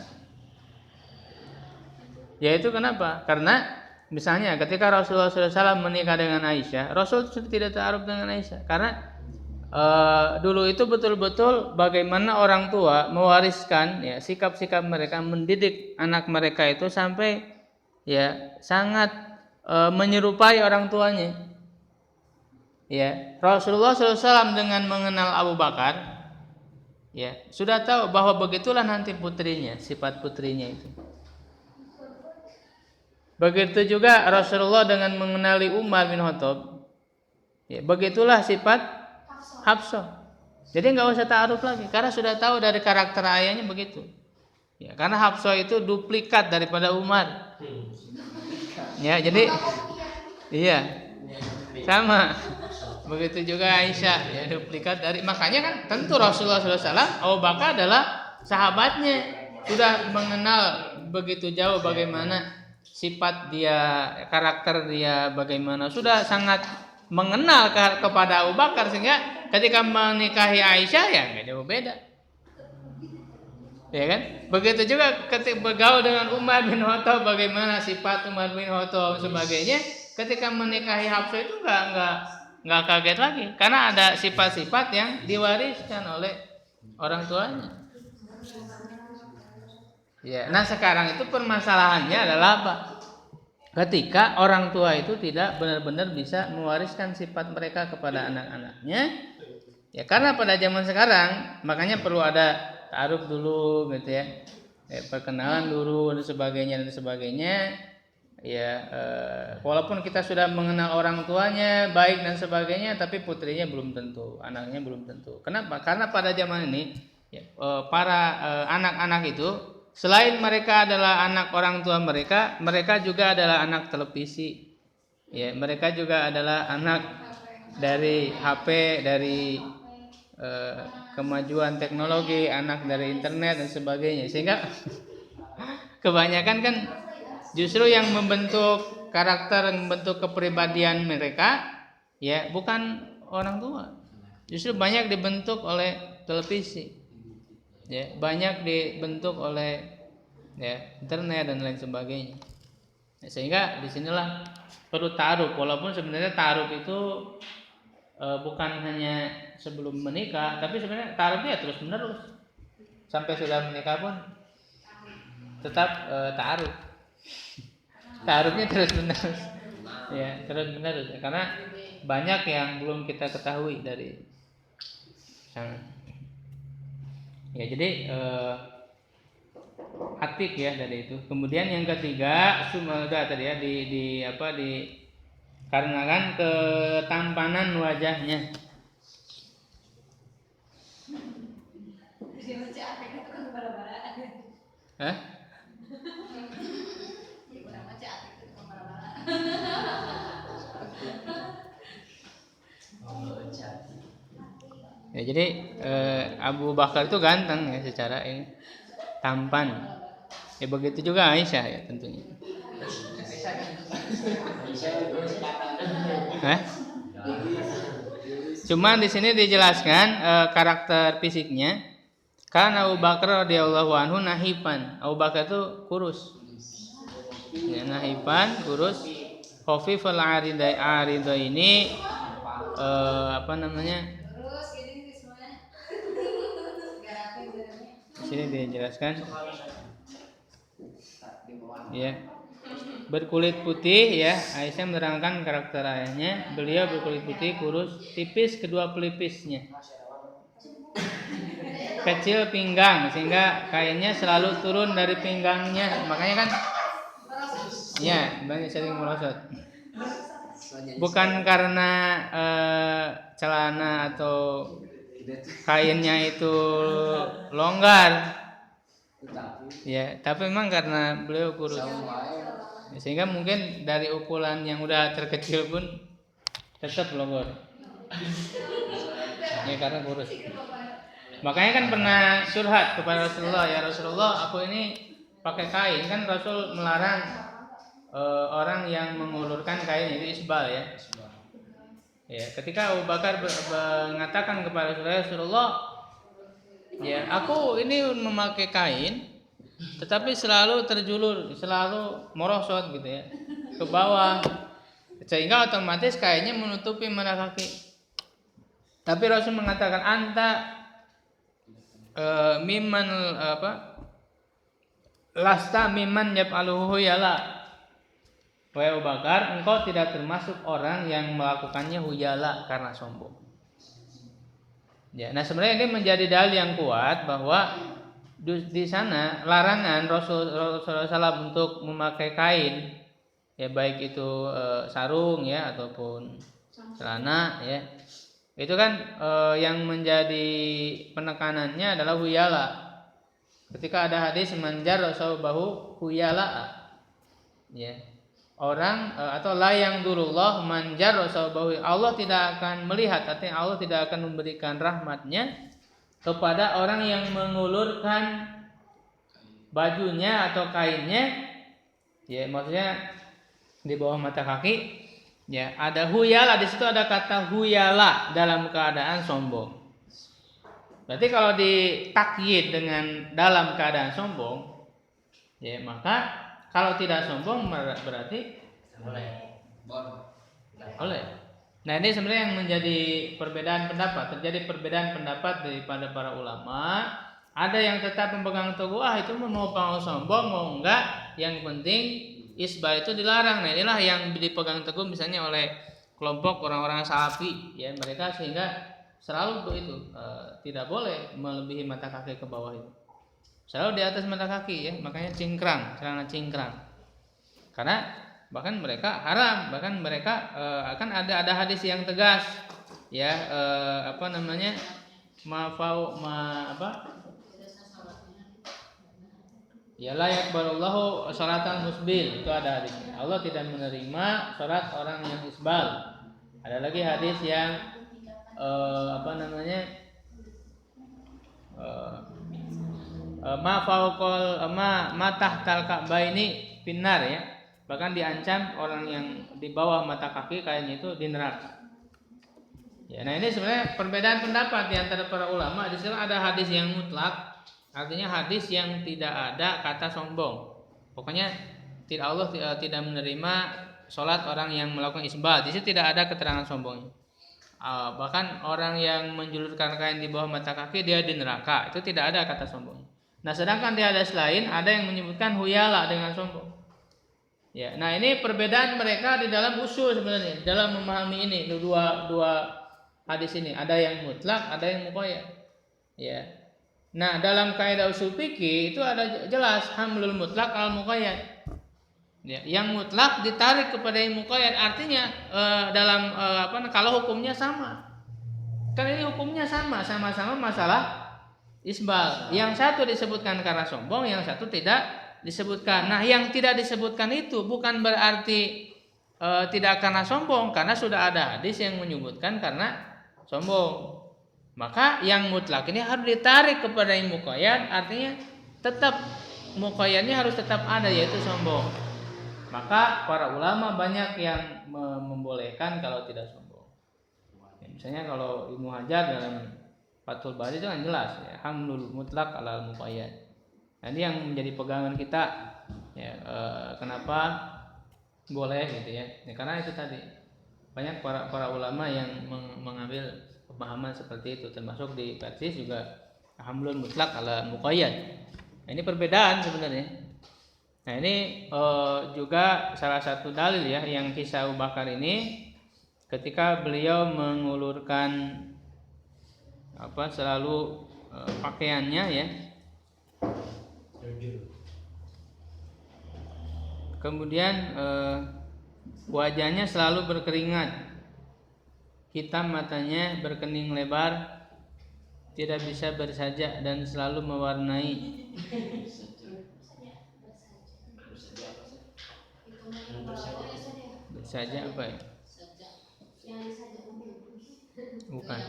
Ya itu kenapa? Karena misalnya ketika Rasulullah SAW menikah dengan Aisyah, Rasul tidak ta'aruf dengan Aisyah karena dulu itu betul-betul bagaimana orang tua mewariskan ya sikap-sikap mereka, mendidik anak mereka itu sampai ya sangat menyerupai orang tuanya. Ya, Rasulullah SAW dengan mengenal Abu Bakar ya sudah tahu bahwa begitulah nanti putrinya, sifat putrinya itu. Begitu juga Rasulullah dengan mengenali Umar bin Khattab, ya begitulah sifat Hafsah. Jadi nggak usah ta'aruf lagi karena sudah tahu dari karakter ayahnya begitu. Ya, karena Hafsah itu duplikat daripada Umar. Ya, jadi iya. Sama. Begitu juga Aisyah, ya duplikat dari, makanya kan tentu Rasulullah SAW, Abu Bakar adalah sahabatnya, sudah mengenal begitu jauh bagaimana sifat dia, karakter dia bagaimana, sudah sangat mengenal kepada Abu Bakar sehingga ketika menikahi Aisyah ya nggak jauh beda, ya kan? Begitu juga ketika bergaul dengan Umar bin Khattab, bagaimana sifat Umar bin Khattab sebagainya, ketika menikahi Hafsah itu nggak kaget lagi karena ada sifat-sifat yang diwariskan oleh orang tuanya. Ya, nah sekarang itu permasalahannya adalah apa? Ketika orang tua itu tidak benar-benar bisa mewariskan sifat mereka kepada anak-anaknya, ya karena pada zaman sekarang makanya perlu ada ta'aruf dulu gitu ya, perkenalan dulu dan sebagainya. Ya, walaupun kita sudah mengenal orang tuanya baik dan sebagainya, tapi putrinya belum tentu, anaknya belum tentu. Kenapa? Karena pada zaman ini ya, para anak-anak itu selain mereka adalah anak orang tua mereka, mereka juga adalah anak televisi. Ya, mereka juga adalah anak dari HP, dari kemajuan teknologi, anak dari internet dan sebagainya. Sehingga kebanyakan kan justru yang membentuk karakter, yang membentuk kepribadian mereka ya bukan orang tua. Justru banyak dibentuk oleh televisi. Ya, banyak dibentuk oleh ya internet dan lain sebagainya. Ya, sehingga disinilah perlu ta'aruf, walaupun sebenarnya ta'aruf itu bukan hanya sebelum menikah, tapi sebenarnya ta'arufnya terus menerus sampai sudah menikah pun tetap ta'aruf. Ta'arufnya terus menerus, ya terus menerus, karena banyak yang belum kita ketahui dari sana. Ya jadi atik ya dari itu. Kemudian yang ketiga sudah tadi ya dikarenakan ketampanan wajahnya. Hah? Ya jadi Abu Bakar itu ganteng ya secara ini, tampan. Ya begitu juga Aisyah ya tentunya. Cuma di sini dijelaskan karakter fisiknya. Karena Abu Bakar radhiyallahu anhu nahifan. Abu Bakar itu kurus. Ya, nahifan, kurus. Khafiful arido ini di sini dijelaskan ya, berkulit putih ya. Aisyah menerangkan karakter ayahnya, beliau berkulit putih, kurus, tipis kedua pelipisnya, kecil pinggang sehingga kainnya selalu turun dari pinggangnya, makanya kan ya banyak sering merosot. Bukan karena celana atau kainnya itu longgar. Ya, tapi memang karena beliau kurus. Sehingga mungkin dari ukuran yang udah terkecil pun tetap longgar. Ya karena kurus. Makanya kan pernah curhat kepada Rasulullah, ya Rasulullah, aku ini pakai kain. Kan Rasul melarang orang yang mengulurkan kain itu isbal ya. Ya, ketika Abu Bakar mengatakan kepada Rasulullah, ya aku ini memakai kain, tetapi selalu terjulur, selalu merosot gitu ya ke bawah, sehingga otomatis kainnya menutupi mata kaki. Tapi Rasul mengatakan anta miman lasta miman yaf'aluhu yala. Wahai Abu Bakar, engkau tidak termasuk orang yang melakukannya huyala karena sombong. Ya, nah sebenarnya ini menjadi dalil yang kuat bahwa di sana larangan Rasulullah SAW untuk memakai kain, ya baik itu sarung ya ataupun celana ya. Itu kan yang menjadi penekanannya adalah huyala. Ketika ada hadis manjar saubahu huyala, ya. Orang atau la yang durullah manjar saubahu, Allah tidak akan melihat, artinya Allah tidak akan memberikan rahmatnya kepada orang yang mengulurkan bajunya atau kainnya, ya maksudnya di bawah mata kaki. Ya, ada huyala, di situ ada kata huyala dalam keadaan sombong. Berarti kalau ditakyid dengan dalam keadaan sombong, ya maka kalau tidak sombong berarti boleh. Nah, ini sebenarnya yang menjadi perbedaan pendapat. Terjadi perbedaan pendapat daripada para ulama. Ada yang tetap memegang teguh itu mau sombong mau enggak, yang penting isbal itu dilarang. Nah, inilah yang dipegang teguh misalnya oleh kelompok orang-orang salafi ya, mereka sehingga selalu begitu, tidak boleh melebihi mata kaki ke bawah itu. Selalu di atas mata kaki ya, makanya cingkrang, celana cingkrang. Karena bahkan mereka haram, bahkan mereka akan ada hadis yang tegas ya, ya la yaqbalullahu sholatan musbil, itu ada hadisnya. Allah tidak menerima salat orang yang isbal. Ada lagi hadis yang tahtal ka'baini finnar ya. Bahkan diancam orang yang di bawah mata kaki kainnya itu di neraka. Ya, nah ini sebenarnya perbedaan pendapat di antara para ulama. Di sini ada hadis yang mutlak, artinya hadis yang tidak ada kata sombong. Pokoknya Allah tidak menerima sholat orang yang melakukan isbal. Di situ tidak ada keterangan sombongnya. Bahkan orang yang menjulurkan kain di bawah mata kaki dia di neraka, itu tidak ada kata sombong. Nah, sedangkan di hadis lain ada yang menyebutkan huyala dengan sombong. Ya, nah ini perbedaan mereka di dalam usul sebenarnya, dalam memahami ini dua hadis ini. Ada yang mutlak, ada yang muqayyad. Ya. Nah, dalam kaidah usul fikih itu ada jelas hamlul mutlak al muqayyad. Ya, yang mutlak ditarik kepada yang muqayyad, artinya kalau hukumnya sama. Kan ini hukumnya sama-sama masalah isbal. Yang satu disebutkan karena sombong, yang satu tidak disebutkan. Nah, yang tidak disebutkan itu bukan berarti tidak karena sombong, karena sudah ada hadis yang menyebutkan karena sombong. Maka yang mutlak ini harus ditarik kepada yang muqayyad, artinya tetap muqayyadnya harus tetap ada, yaitu sombong. Maka para ulama banyak yang membolehkan kalau tidak sombong. Ya, misalnya kalau Ibnu Hajar dalam Fathul Bari itu kan jelas ya, hamlul mutlak ala muqayyad. Nah, ini yang menjadi pegangan kita ya, kenapa boleh gitu ya. Karena itu tadi banyak para ulama yang mengambil pemahaman seperti itu, termasuk di Persis juga hamlul mutlak ala muqayyad. Nah, ini perbedaan sebenarnya. Nah, ini juga salah satu dalil ya, yang kisah Abu Bakar ini ketika beliau mengulurkan selalu pakaiannya ya, kemudian wajahnya selalu berkeringat, hitam matanya, berkening lebar, tidak bisa bersajak dan selalu mewarnai. Bersajak apa ya? Bukan.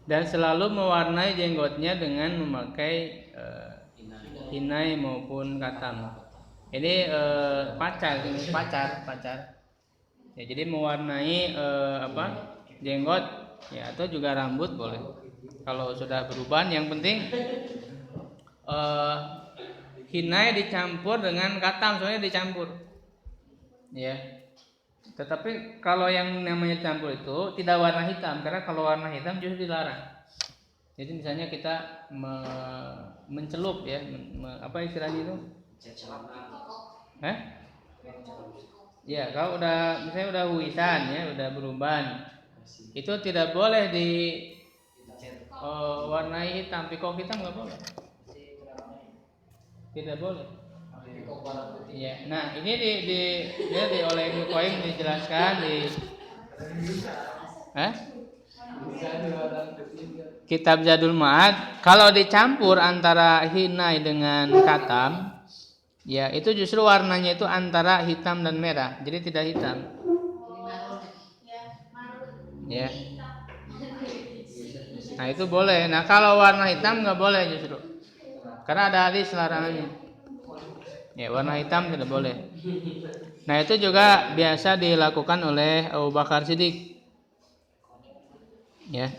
Dan selalu mewarnai jenggotnya dengan memakai hinai maupun katam. Ini pacar. Ya, jadi mewarnai jenggot ya atau juga rambut boleh. Kalau sudah beruban, yang penting hinai dicampur dengan katam, soalnya dicampur. Ya. Tetapi kalau yang namanya campur itu tidak warna hitam, karena kalau warna hitam justru dilarang. Jadi misalnya kita mencelup ya, apa istilahnya itu? Ya, kalau misalnya udah wisan ya, udah beruban, itu tidak boleh di warnai hitam, pikok hitam nggak boleh. Tidak boleh. Ya, nah ini oleh Ibnu Qayyim dijelaskan di Kitab Zadul Ma'ad, kalau dicampur antara hinai dengan katam, ya itu justru warnanya itu antara hitam dan merah, jadi tidak hitam. Ya. Nah itu boleh. Nah kalau warna hitam nggak boleh justru, karena ada hadis larangannya. Ya, warna hitam tidak boleh. Nah itu juga biasa dilakukan oleh Abu Bakar Siddiq. Ya.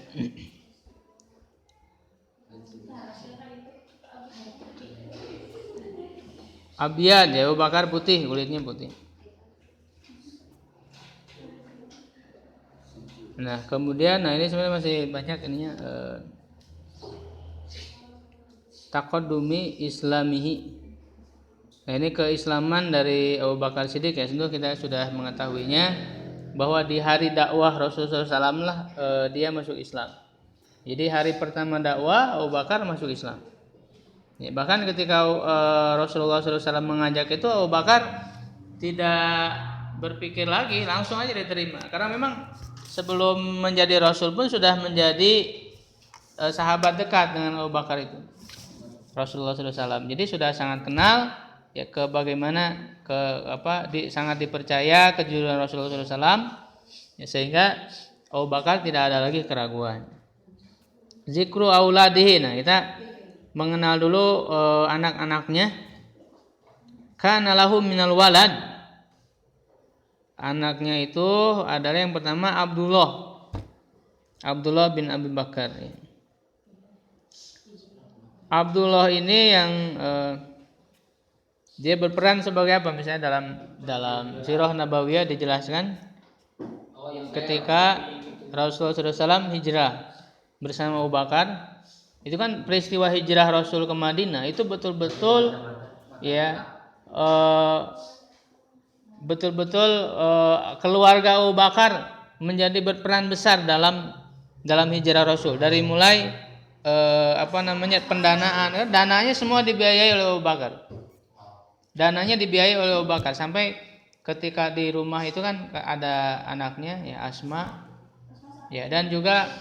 Abyad ya, Abu Bakar putih, kulitnya putih. Nah kemudian, ini sebenarnya masih banyak ininya. Taqaddumi islamihi. Nah ini keislaman dari Abu Bakar Siddiq ya, tentu kita sudah mengetahuinya bahwa di hari dakwah Rasulullah SAW lah dia masuk Islam. Jadi hari pertama dakwah Abu Bakar masuk Islam. Ya, bahkan ketika Rasulullah SAW mengajak itu, Abu Bakar tidak berpikir lagi, langsung aja diterima. Karena memang sebelum menjadi Rasul pun sudah menjadi sahabat dekat dengan Abu Bakar itu, Rasulullah SAW. Jadi sudah sangat kenal. Ya bagaimana sangat dipercaya kejujuran Rasulullah SAW, ya, sehingga Abu Bakar tidak ada lagi keraguan. Zikru auladihi, nah kita mengenal dulu anak-anaknya. Kana lahu minal walad, anaknya itu adalah yang pertama Abdullah bin Abi Bakar. Abdullah ini yang dia berperan sebagai apa? Misalnya dalam Sirah Nabawiyah dijelaskan ketika Rasulullah SAW hijrah bersama Abu Bakar, itu kan peristiwa hijrah Rasul ke Madinah itu betul-betul ya keluarga Abu Bakar menjadi berperan besar dalam hijrah Rasul, dari mulai pendanaan, dananya semua dibiayai oleh Abu Bakar. Dananya dibiayai oleh Abu Bakar, sampai ketika di rumah itu kan ada anaknya ya Asma, ya, dan juga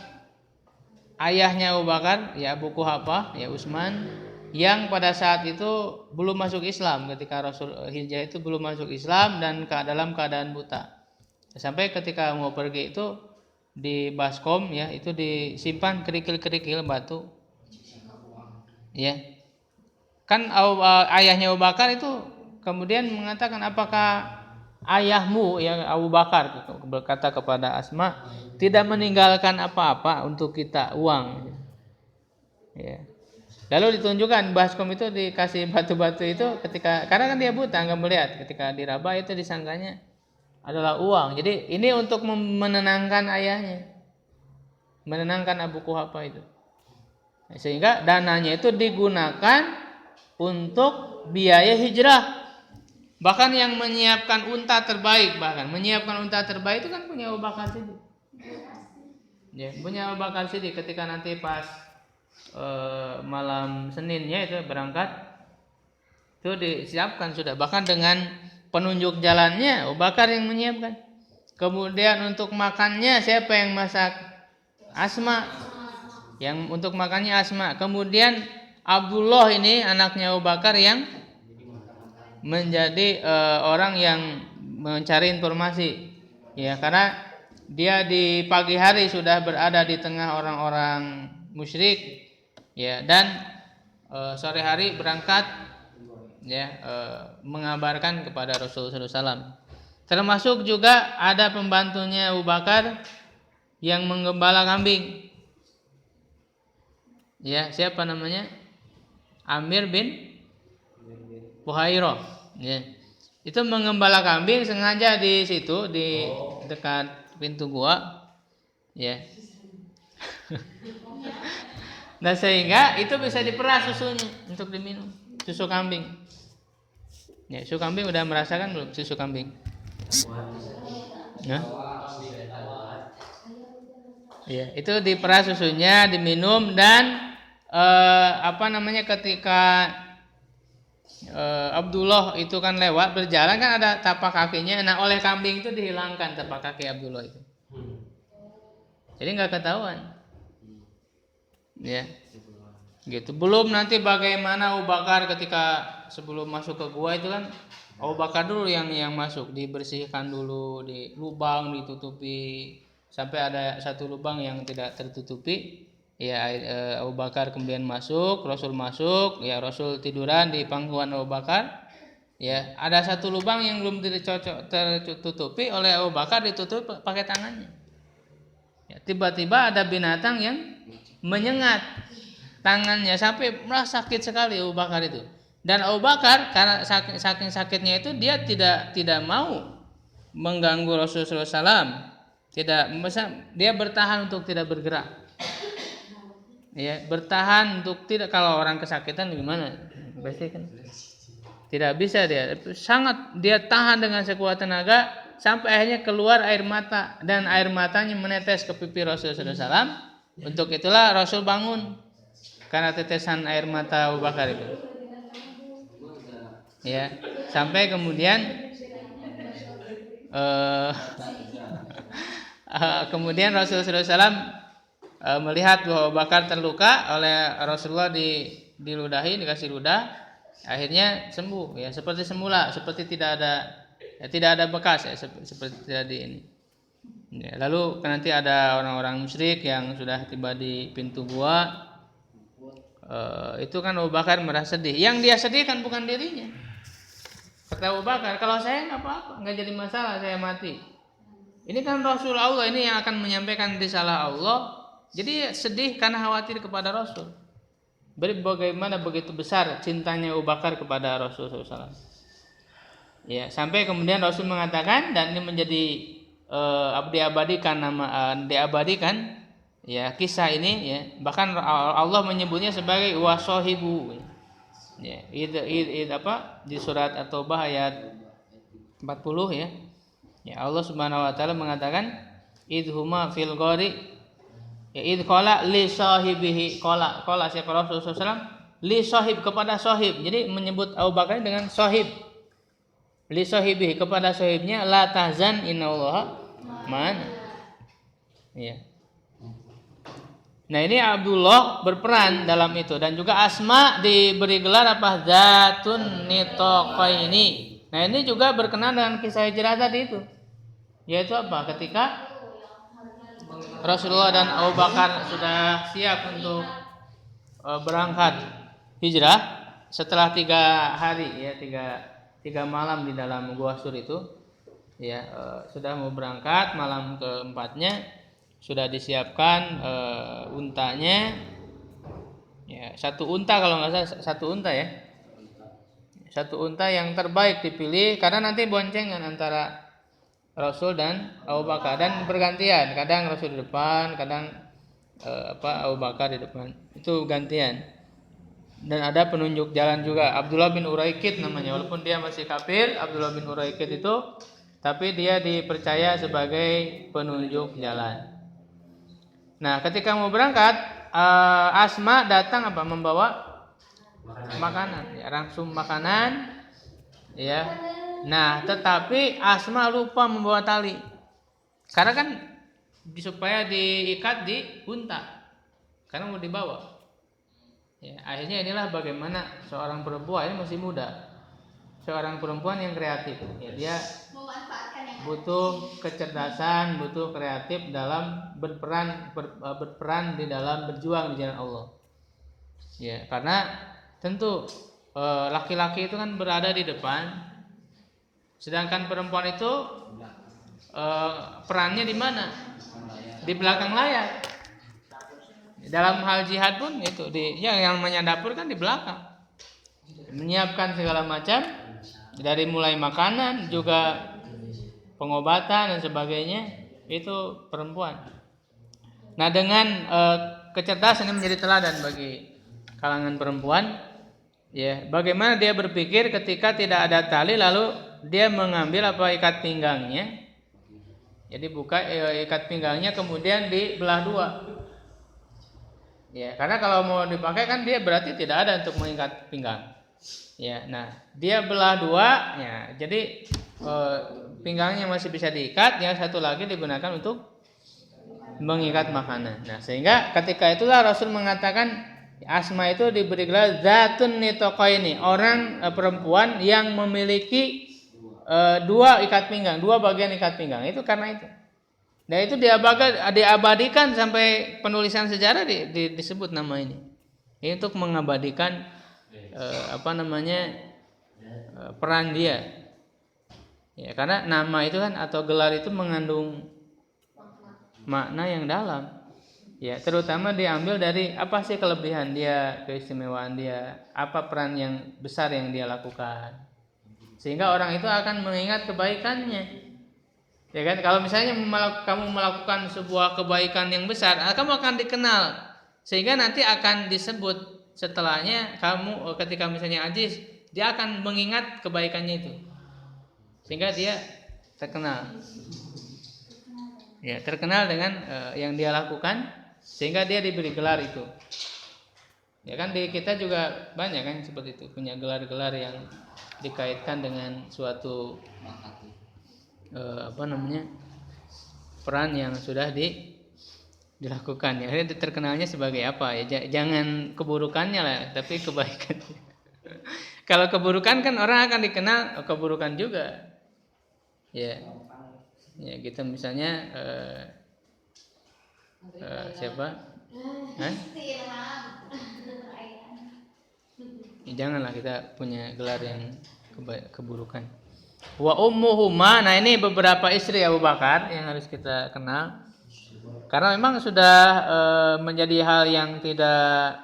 ayahnya Abu Bakar ya Abu Quhafah ya Utsman, yang pada saat itu belum masuk Islam, ketika Rasul hijrah itu belum masuk Islam dan dalam keadaan buta. Sampai ketika mau pergi itu di baskom ya, itu disimpan kerikil-kerikil batu. Ya. Kan ayahnya Abu Bakar itu kemudian mengatakan, apakah ayahmu yang Abu Bakar berkata kepada Asma tidak meninggalkan apa-apa untuk kita, uang. Ya. Lalu ditunjukkan baskom itu dikasih batu-batu itu, karena kan dia buta nggak melihat, ketika diraba itu disangkanya adalah uang. Jadi ini untuk menenangkan ayahnya, menenangkan Abu Quhafah itu, sehingga dananya itu digunakan untuk biaya hijrah. Bahkan yang menyiapkan unta terbaik itu kan punya Abu Bakar Siddiq. Ya, punya Abu Bakar Siddiq. Ketika nanti pas malam Seninnya itu berangkat, itu disiapkan sudah, bahkan dengan penunjuk jalannya Abu Bakar yang menyiapkan. Kemudian untuk makannya siapa yang masak? Asma. Yang untuk makannya Asma. Kemudian Abdullah ini anaknya Abu Bakar yang menjadi orang yang mencari informasi. Ya, karena dia di pagi hari sudah berada di tengah orang-orang musyrik, ya, dan sore hari berangkat, ya, mengabarkan kepada Rasulullah SAW. Termasuk juga ada pembantunya Abu Bakar yang menggembala kambing. Ya, siapa namanya? Amir bin Buhairah. Ya. Itu menggembala kambing sengaja di situ di dekat pintu gua. Ya. Dan sehingga itu bisa diperas susunya untuk diminum, susu kambing. Ya, susu kambing udah merasakan belum susu kambing? Nah. Ya, itu diperas susunya, diminum dan ketika Abdullah itu kan lewat berjalan kan ada tapak kakinya. Nah, oleh kambing itu dihilangkan tapak kaki Abdullah itu. Jadi nggak ketahuan. Ya. Gitu. Belum nanti bagaimana Abu Bakar ketika sebelum masuk ke gua itu kan Abu Bakar dulu yang masuk, dibersihkan dulu, di lubang ditutupi sampai ada satu lubang yang tidak tertutupi. Ya, Abu Bakar kemudian masuk, Rasul masuk, ya Rasul tiduran di pangkuan Abu Bakar. Ya, ada satu lubang yang belum tertutupi oleh Abu Bakar, ditutup pakai tangannya. Ya, tiba-tiba ada binatang yang menyengat tangannya sampai merasa sakit sekali Abu Bakar itu. Dan Abu Bakar karena saking sakitnya itu dia tidak mau mengganggu Rasulullah SAW. Dia bertahan untuk tidak bergerak. Ya, bertahan untuk tidak, kalau orang kesakitan gimana? Pasti kan tidak bisa dia. Sangat dia tahan dengan sekuat tenaga sampai akhirnya keluar air mata dan air matanya menetes ke pipi Rasulullah SAW. Untuk itulah Rasul bangun karena tetesan air mata Abu Bakar itu. Ya, sampai kemudian kemudian Rasulullah SAW melihat bahwa Abu Bakar terluka oleh Rasulullah diludahi, dikasih ludah, akhirnya sembuh, ya seperti semula, seperti tidak ada bekas, ya seperti tidak di ini. Ya, lalu nanti ada orang-orang musyrik yang sudah tiba di pintu gua. Itu kan Abu Bakar merasa sedih. Yang dia sedihkan bukan dirinya. Kata Abu Bakar, kalau saya nggak apa-apa, nggak jadi masalah, saya mati. Ini kan Rasul Allah ini yang akan menyampaikan risalah Allah. Jadi sedih karena khawatir kepada Rasul. Bagaimana begitu besar cintanya Abu Bakar kepada Rasulullah SAW. Ya, sampai kemudian Rasul mengatakan, dan ini menjadi diabadikan ya kisah ini, ya bahkan Allah menyebutnya sebagai wasohibu. Ya, di surat At-Taubah ayat 40 ya. Ya, Allah Subhanahu wa taala mengatakan idhuma fil ghari, ya id qala li sahibihi, qala siapa Rasulullah SAW li sahib, kepada sahib. Jadi menyebut Abu Bakar dengan sahib. Li sahibihi, kepada sahibnya, la tahzan innallaha ma'ana. Ya. Nah, ini Abdullah berperan dalam itu, dan juga Asma diberi gelar apa? Zatun nitaqaini. Nah, ini juga berkenaan dengan kisah hijrah tadi itu. Yaitu apa? Ketika Rasulullah dan Abu Bakar sudah siap untuk berangkat hijrah setelah 3 hari, ya 3 malam di dalam Gua Sur itu, ya sudah mau berangkat. Malam keempatnya sudah disiapkan untanya, ya 1 unta kalau nggak salah, 1 unta ya, 1 unta yang terbaik dipilih karena nanti boncengan antara Rasul dan Abu Bakar, dan bergantian, kadang Rasul di depan, kadang Abu Bakar di depan, itu gantian. Dan ada penunjuk jalan juga, Abdullah bin Uraikid namanya, walaupun dia masih kafir, Abdullah bin Uraikid itu, tapi dia dipercaya sebagai penunjuk jalan. Nah, ketika mau berangkat, Asma datang membawa makanan, ya, rangsum makanan, ya. Nah, tetapi Asma lupa membawa tali. Karena kan supaya diikat di unta. Karena mau dibawa. Ya, akhirnya inilah bagaimana seorang perempuan ini masih muda. Seorang perempuan yang kreatif. Ya, dia butuh kecerdasan, butuh kreatif dalam berperan di dalam berjuang di jalan Allah. Ya, karena tentu laki-laki itu kan berada di depan, sedangkan perempuan itu perannya di mana? Di belakang layar. Dalam hal jihad pun itu yang namanya dapur kan di belakang, menyiapkan segala macam dari mulai makanan juga pengobatan dan sebagainya itu perempuan. Nah, dengan kecerdasan ini menjadi teladan bagi kalangan perempuan. Ya, bagaimana dia berpikir ketika tidak ada tali lalu dia mengambil ikat pinggangnya. Jadi buka ikat pinggangnya kemudian dibelah dua. Ya, karena kalau mau dipakai kan dia berarti tidak ada untuk mengikat pinggang. Ya, nah dia belah dua, ya, jadi pinggangnya masih bisa diikat, yang satu lagi digunakan untuk mengikat makanan. Nah, sehingga ketika itulah Rasul mengatakan Asma itu diberi gelar Zatun Nitoqaini, orang perempuan yang memiliki dua ikat pinggang, dua bagian ikat pinggang. Itu karena itu. Dan itu diabadikan sampai penulisan sejarah disebut nama ini. Ini untuk mengabadikan peran dia. Ya, karena nama itu kan atau gelar itu mengandung makna yang dalam. Ya, terutama diambil dari apa sih kelebihan dia, keistimewaan dia, apa peran yang besar yang dia lakukan. Sehingga orang itu akan mengingat kebaikannya. Ya kan, kalau misalnya kamu melakukan sebuah kebaikan yang besar, kamu akan dikenal, sehingga nanti akan disebut setelahnya kamu ketika misalnya ajiz, dia akan mengingat kebaikannya itu, sehingga dia terkenal. Ya, terkenal dengan yang dia lakukan, sehingga dia diberi gelar itu. Ya kan, di kita juga banyak kan seperti itu, punya gelar-gelar yang dikaitkan dengan suatu peran yang sudah dilakukan. Ya, terkenalnya sebagai apa ya? Jangan keburukannya lah, tapi kebaikan. Kalau keburukan kan orang akan dikenal keburukan juga. Ya, ya kita misalnya siapa? Ya, janganlah kita punya gelar yang keburukan. Wa ummuhuma, nah ini beberapa istri Abu Bakar yang harus kita kenal. Karena memang sudah menjadi hal yang tidak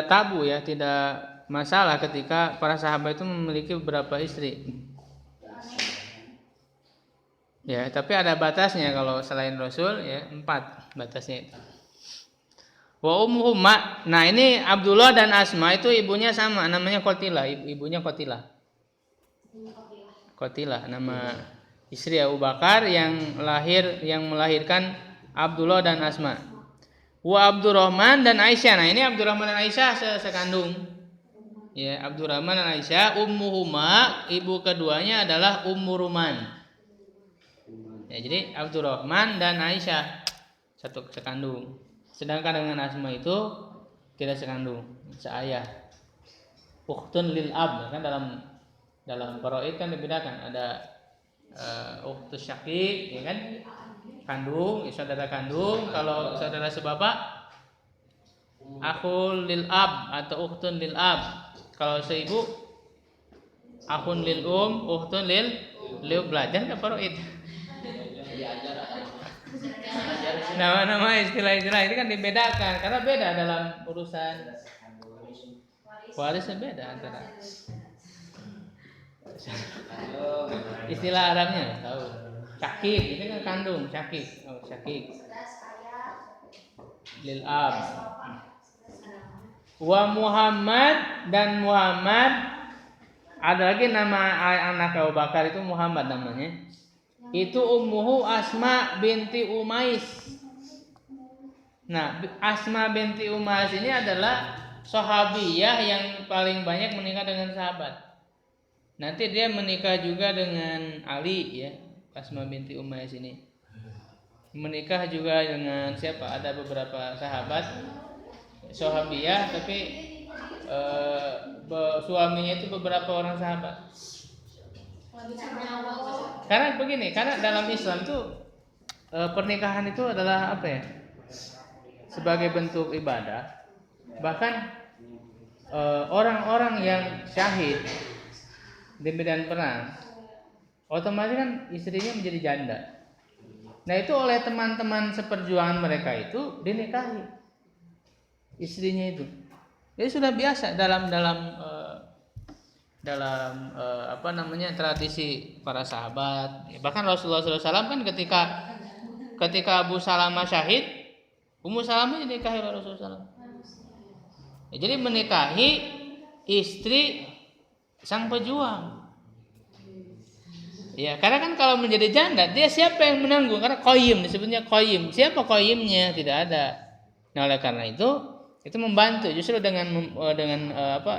tabu ya, tidak masalah ketika para sahabat itu memiliki beberapa istri. Ya, tapi ada batasnya kalau selain Rasul ya 4 batasnya itu. Wa ummuhuma, nah ini Abdullah dan Asma itu ibunya sama, namanya Qatilah, ibunya Qatilah. Qatilah nama istri Abu Bakar yang melahirkan Abdullah dan Asma. Wa Abdurrahman dan Aisyah. Nah, ini Abdurrahman dan Aisyah sekandung. Ya, Abdurrahman dan Aisyah, ummuhuma, ibu keduanya adalah Ummu Ruman. Ya, jadi Abdurrahman dan Aisyah satu sekandung. Sedangkan dengan Asma itu tidak sekandung, seayah. Ukhtun lil ab, kan dalam faraid kan dibedakan, ada ukhtus syaqiq, ya kan, kandung, saudara kandung. Kalau saudara sebapak akhul lil ab atau ukhtun lil ab. Kalau seibu akhun lil ukhtun lil belajar ke faraid. Nama-nama istilah-istilah ini kan dibedakan karena beda dalam urusan warisnya, beda antara istilah Arabnya tahu. Syakik itu kan kandung, syakik. Oh, syakik. Lil ab. Wa Muhammad, dan Muhammad ada lagi nama anak Abu Bakar itu Muhammad namanya. Itu ummuhu Asma binti Umais. Nah, Asma binti Umais ini adalah sahabiyah yang paling banyak menikah dengan sahabat. nanti dia menikah juga dengan Ali ya, Asma binti Umayyah ini. Menikah juga dengan siapa? Ada beberapa sahabat sahabiyah, tapi suaminya itu beberapa orang sahabat. Karena begini, karena dalam Islam itu pernikahan itu adalah apa ya? Sebagai bentuk ibadah. Bahkan orang-orang yang syahid di medan perang, otomatis kan istrinya menjadi janda. Nah itu oleh teman-teman seperjuangan mereka itu dinikahi istrinya itu. Jadi sudah biasa dalam tradisi para sahabat. Bahkan Rasulullah SAW kan ketika Abu Salamah syahid, Ummu Salamah dinikahi oleh Rasulullah SAW. Ya, jadi menikahi istri sang pejuang. Ya, karena kan kalau menjadi janda, dia siapa yang menanggung? Karena qayyim, disebutnya qayyim. Siapa qayyimnya? Tidak ada. Nah, oleh karena itu membantu, justru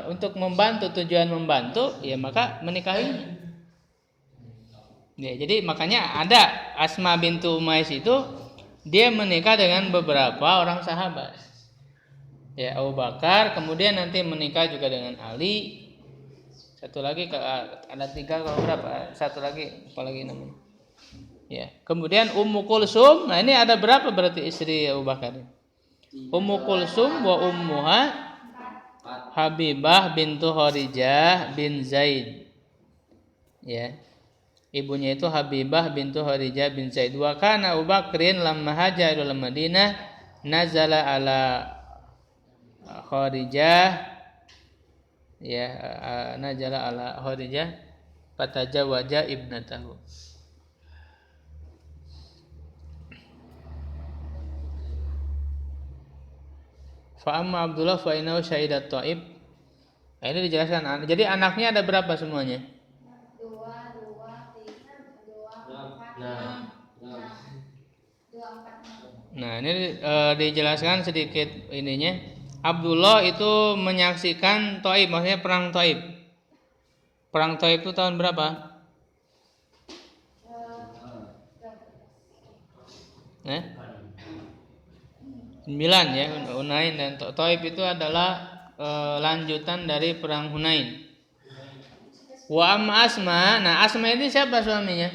untuk membantu, tujuan membantu, ya maka menikahinya. Ya, jadi makanya ada Asma bintu Umayyah itu dia menikah dengan beberapa orang sahabat. Ya, Abu Bakar, kemudian nanti menikah juga dengan Ali. Satu lagi ada 3 kalau berapa? Satu lagi apalagi namanya? Ya. Kemudian Ummu Kulsum. Nah, ini ada berapa berarti istri Abu Bakar? Ummu Kulsum wa ummuha Habibah bintu Kharijah bin Zaid. Ya. Ibunya itu Habibah bintu Kharijah bin Zaid. Wa kana Abu Bakrin lamma hajara ila Madinah nazala ala Kharijah ya najala ala Kharijah fatajawaja ibnatahu. Fa amma Abdullah fa innahu syahidat Taib. Nah, ini dijelaskan. Jadi anaknya ada berapa semuanya? 2, 4. Nah, ini dijelaskan sedikit ininya. Abdullah itu menyaksikan Taib, maksudnya perang Taib. Perang Taib itu tahun berapa? 9 ya, Hunain dan Taib itu adalah lanjutan dari perang Hunain. Wa amma Asma, nah Asma ini siapa suaminya?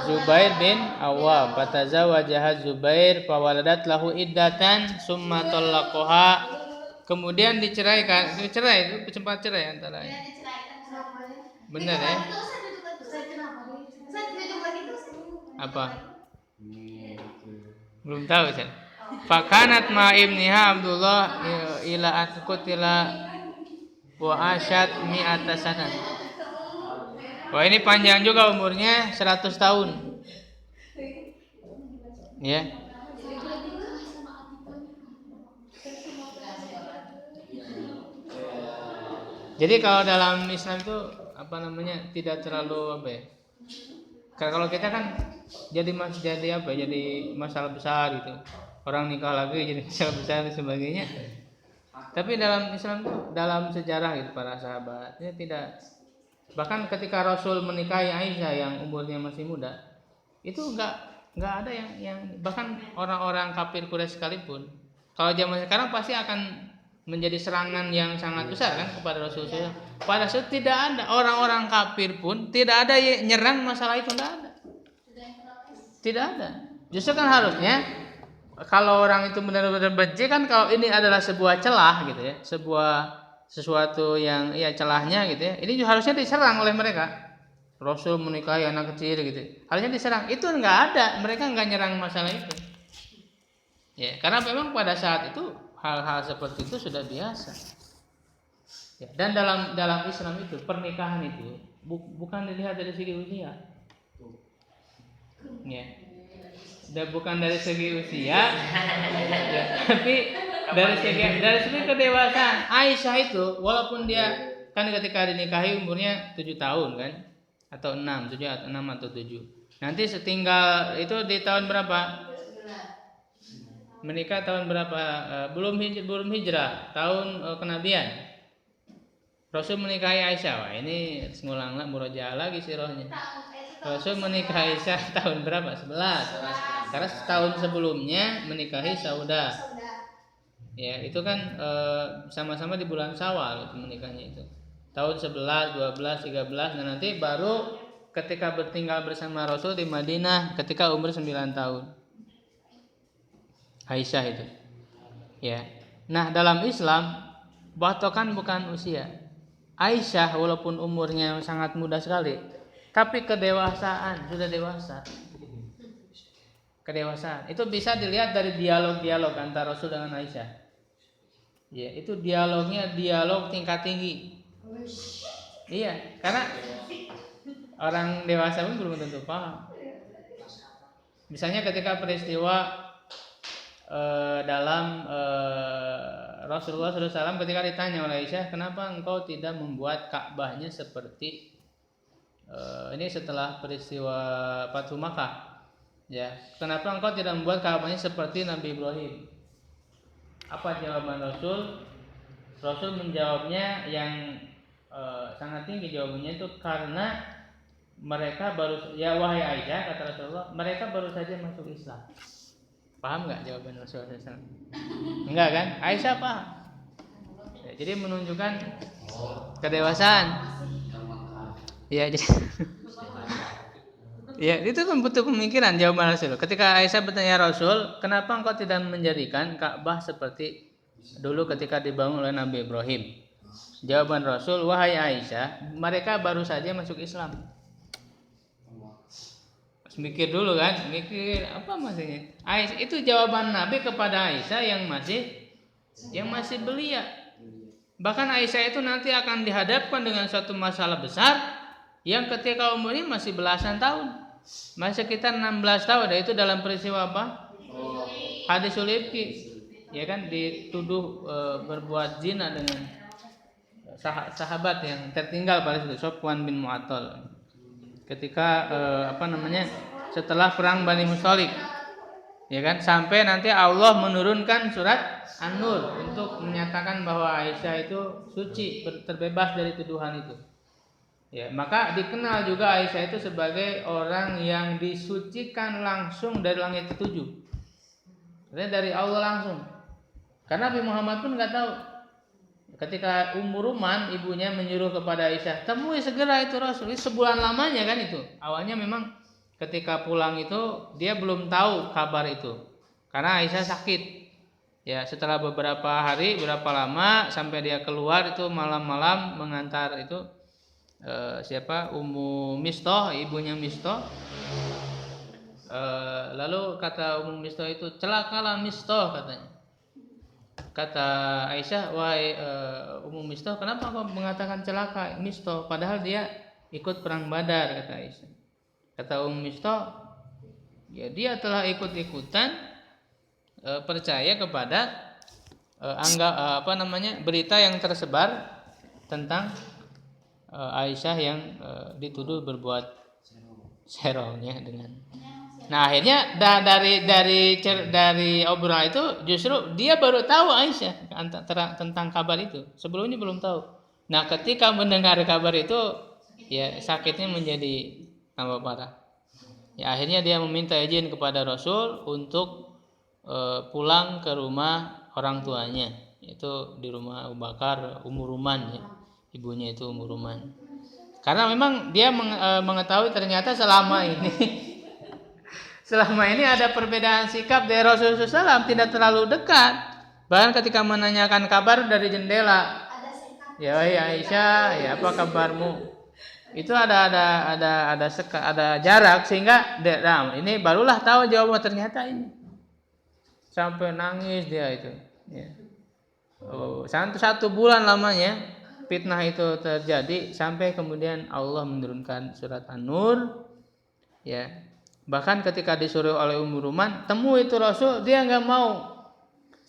Zubair bin Awwam. Fatazawajaha Zubair fawaladat lahu iddatan summa talaqaha. Kemudian diceraikan. Itu cerai, itu sempat cerai antara ini. Benar ya? Apa? Belum tahu saya. Fakanat ma ibniha Abdullah ila atqutila wa asyad mi'ata sana. Wah, ini panjang juga umurnya 100 tahun. Ya. Jadi kalau dalam Islam itu tidak terlalu apa ya? Karena kalau kita kan jadi masalah besar gitu. Orang nikah lagi jadi masalah besar dan sebagainya. Tapi dalam Islam itu dalam sejarah gitu para sahabat ini tidak. Bahkan ketika Rasul menikahi Aisyah yang umurnya masih muda, itu enggak ada yang bahkan orang-orang kafir Quraisy sekalipun, kalau zaman sekarang pasti akan menjadi serangan yang sangat besar kan kepada Rasulullah. Pada saat tidak ada orang-orang kafir pun tidak ada yang nyerang masalah itu, tidak ada. Justru kan harusnya kalau orang itu benar-benar benci kan, kalau ini adalah sebuah celah gitu ya, sesuatu yang ya celahnya gitu ya, ini harusnya diserang oleh mereka. Rasul menikahi anak kecil gitu, harusnya diserang. Itu nggak ada, mereka nggak nyerang masalah itu ya, karena memang pada saat itu hal-hal seperti itu sudah biasa ya. Dan dalam Islam itu pernikahan itu bukan dilihat dari segi usia ya, dan bukan dari segi usia ya, tapi dari segi kedewasaan. Aisyah itu walaupun dia kan ketika dinikahi umurnya 7 tahun kan, atau 6 atau 7. Nanti setinggal itu di tahun berapa? Menikah tahun berapa? Belum hijrah, tahun kenabian. Rasul menikahi Aisyah. Wah, ini ngulang murojaah lagi sirahnya. Rasul menikahi Aisyah tahun berapa? 11. Karena setahun sebelumnya menikahi Saudah. Ya, itu kan sama-sama di bulan Syawal itu menikahnya itu. Tahun 11, 12, 13, dan nanti baru ketika bertinggal bersama Rasul di Madinah ketika umur 9 tahun. Aisyah itu. Ya. Nah, dalam Islam patokan bukan usia. Aisyah walaupun umurnya sangat muda sekali, tapi kedewasaan, sudah dewasa. Kedewasaan itu bisa dilihat dari dialog-dialog antara Rasul dengan Aisyah. Ya, itu dialognya dialog tingkat tinggi. Iya, karena orang dewasa pun belum tentu paham. Misalnya ketika peristiwa dalam Rasulullah SAW ketika ditanya oleh Aisyah, kenapa engkau tidak membuat Ka'bahnya seperti ini setelah peristiwa Fathu Makkah, ya, kenapa engkau tidak membuat Ka'bahnya seperti Nabi Ibrahim? Apa jawaban Rasul? Rasul menjawabnya yang sangat tinggi, jawabannya itu karena mereka baru, ya wahai Aisyah, kata Rasulullah, mereka baru saja masuk Islam. Paham nggak jawaban Rasulullah SAW? Enggak kan? Aisyah paham. Ya, jadi menunjukkan kedewasaan. Ya, jadi ya, itu kan butuh pemikiran jawaban Rasul. Ketika Aisyah bertanya Rasul, kenapa engkau tidak menjadikan Ka'bah seperti dulu ketika dibangun oleh Nabi Ibrahim? Jawaban Rasul, wahai Aisyah, mereka baru saja masuk Islam. Mikir dulu kan, mikir apa maksudnya? Aisyah, itu jawaban Nabi kepada Aisyah yang masih belia. Bahkan Aisyah itu nanti akan dihadapkan dengan suatu masalah besar yang ketika umurnya masih belasan tahun, masih sekitar 16 tahun. Itu dalam peristiwa apa? Hadis Ulifki, ya kan, dituduh berbuat zina dengan sahabat yang tertinggal pada itu, Sofwan bin Mu'attal. Ketika setelah perang Bani Mustalik, ya kan, sampai nanti Allah menurunkan surat An-Nur untuk menyatakan bahwa Aisyah itu suci, terbebas dari tuduhan itu. Ya, maka dikenal juga Aisyah itu sebagai orang yang disucikan langsung dari langit ketujuh, dari Allah langsung. Karena Nabi Muhammad pun nggak tahu. Ketika Ruman ibunya menyuruh kepada Aisyah, temui segera itu Rasul. Itu sebulan lamanya kan itu. Awalnya memang ketika pulang itu dia belum tahu kabar itu, karena Aisyah sakit. Ya, setelah beberapa hari, berapa lama sampai dia keluar itu malam-malam mengantar itu Ummu Mistah, ibunya Mistah. Lalu kata Ummu Mistah itu, celakalah Mistah, katanya. Kata Aisyah, wahai Ummu Mistah, kenapa kau mengatakan celaka Mistah padahal dia ikut perang Badar, kata Aisyah. Kata Ummu Mistah, ya dia telah ikut-ikutan percaya kepada berita yang tersebar tentang Aisyah yang dituduh berbuat serongnya dengan. Nah, akhirnya dari obrolan itu justru dia baru tahu Aisyah tentang kabar itu. Sebelumnya belum tahu. Nah, ketika mendengar kabar itu, ya sakitnya menjadi tambah parah. Ya, akhirnya dia meminta izin kepada Rasul untuk pulang ke rumah orang tuanya, yaitu di rumah Abu Bakar, Ummu Ruman, ya. Ibunya itu Ummu Ruman. Karena memang dia mengetahui ternyata selama ini ada perbedaan sikap dari Rasulullah SAW, tidak terlalu dekat. Bahkan ketika menanyakan kabar dari jendela, ya Aisyah, ya apa kabarmu? Itu ada jarak sehingga ini barulah tahu jawaban ternyata ini. Sampai nangis dia itu. Ya. Satu bulan lamanya fitnah itu terjadi sampai kemudian Allah menurunkan surat An-Nur. Ya. Bahkan ketika disuruh oleh Ummu Ruman, temui itu Rasul, dia nggak mau.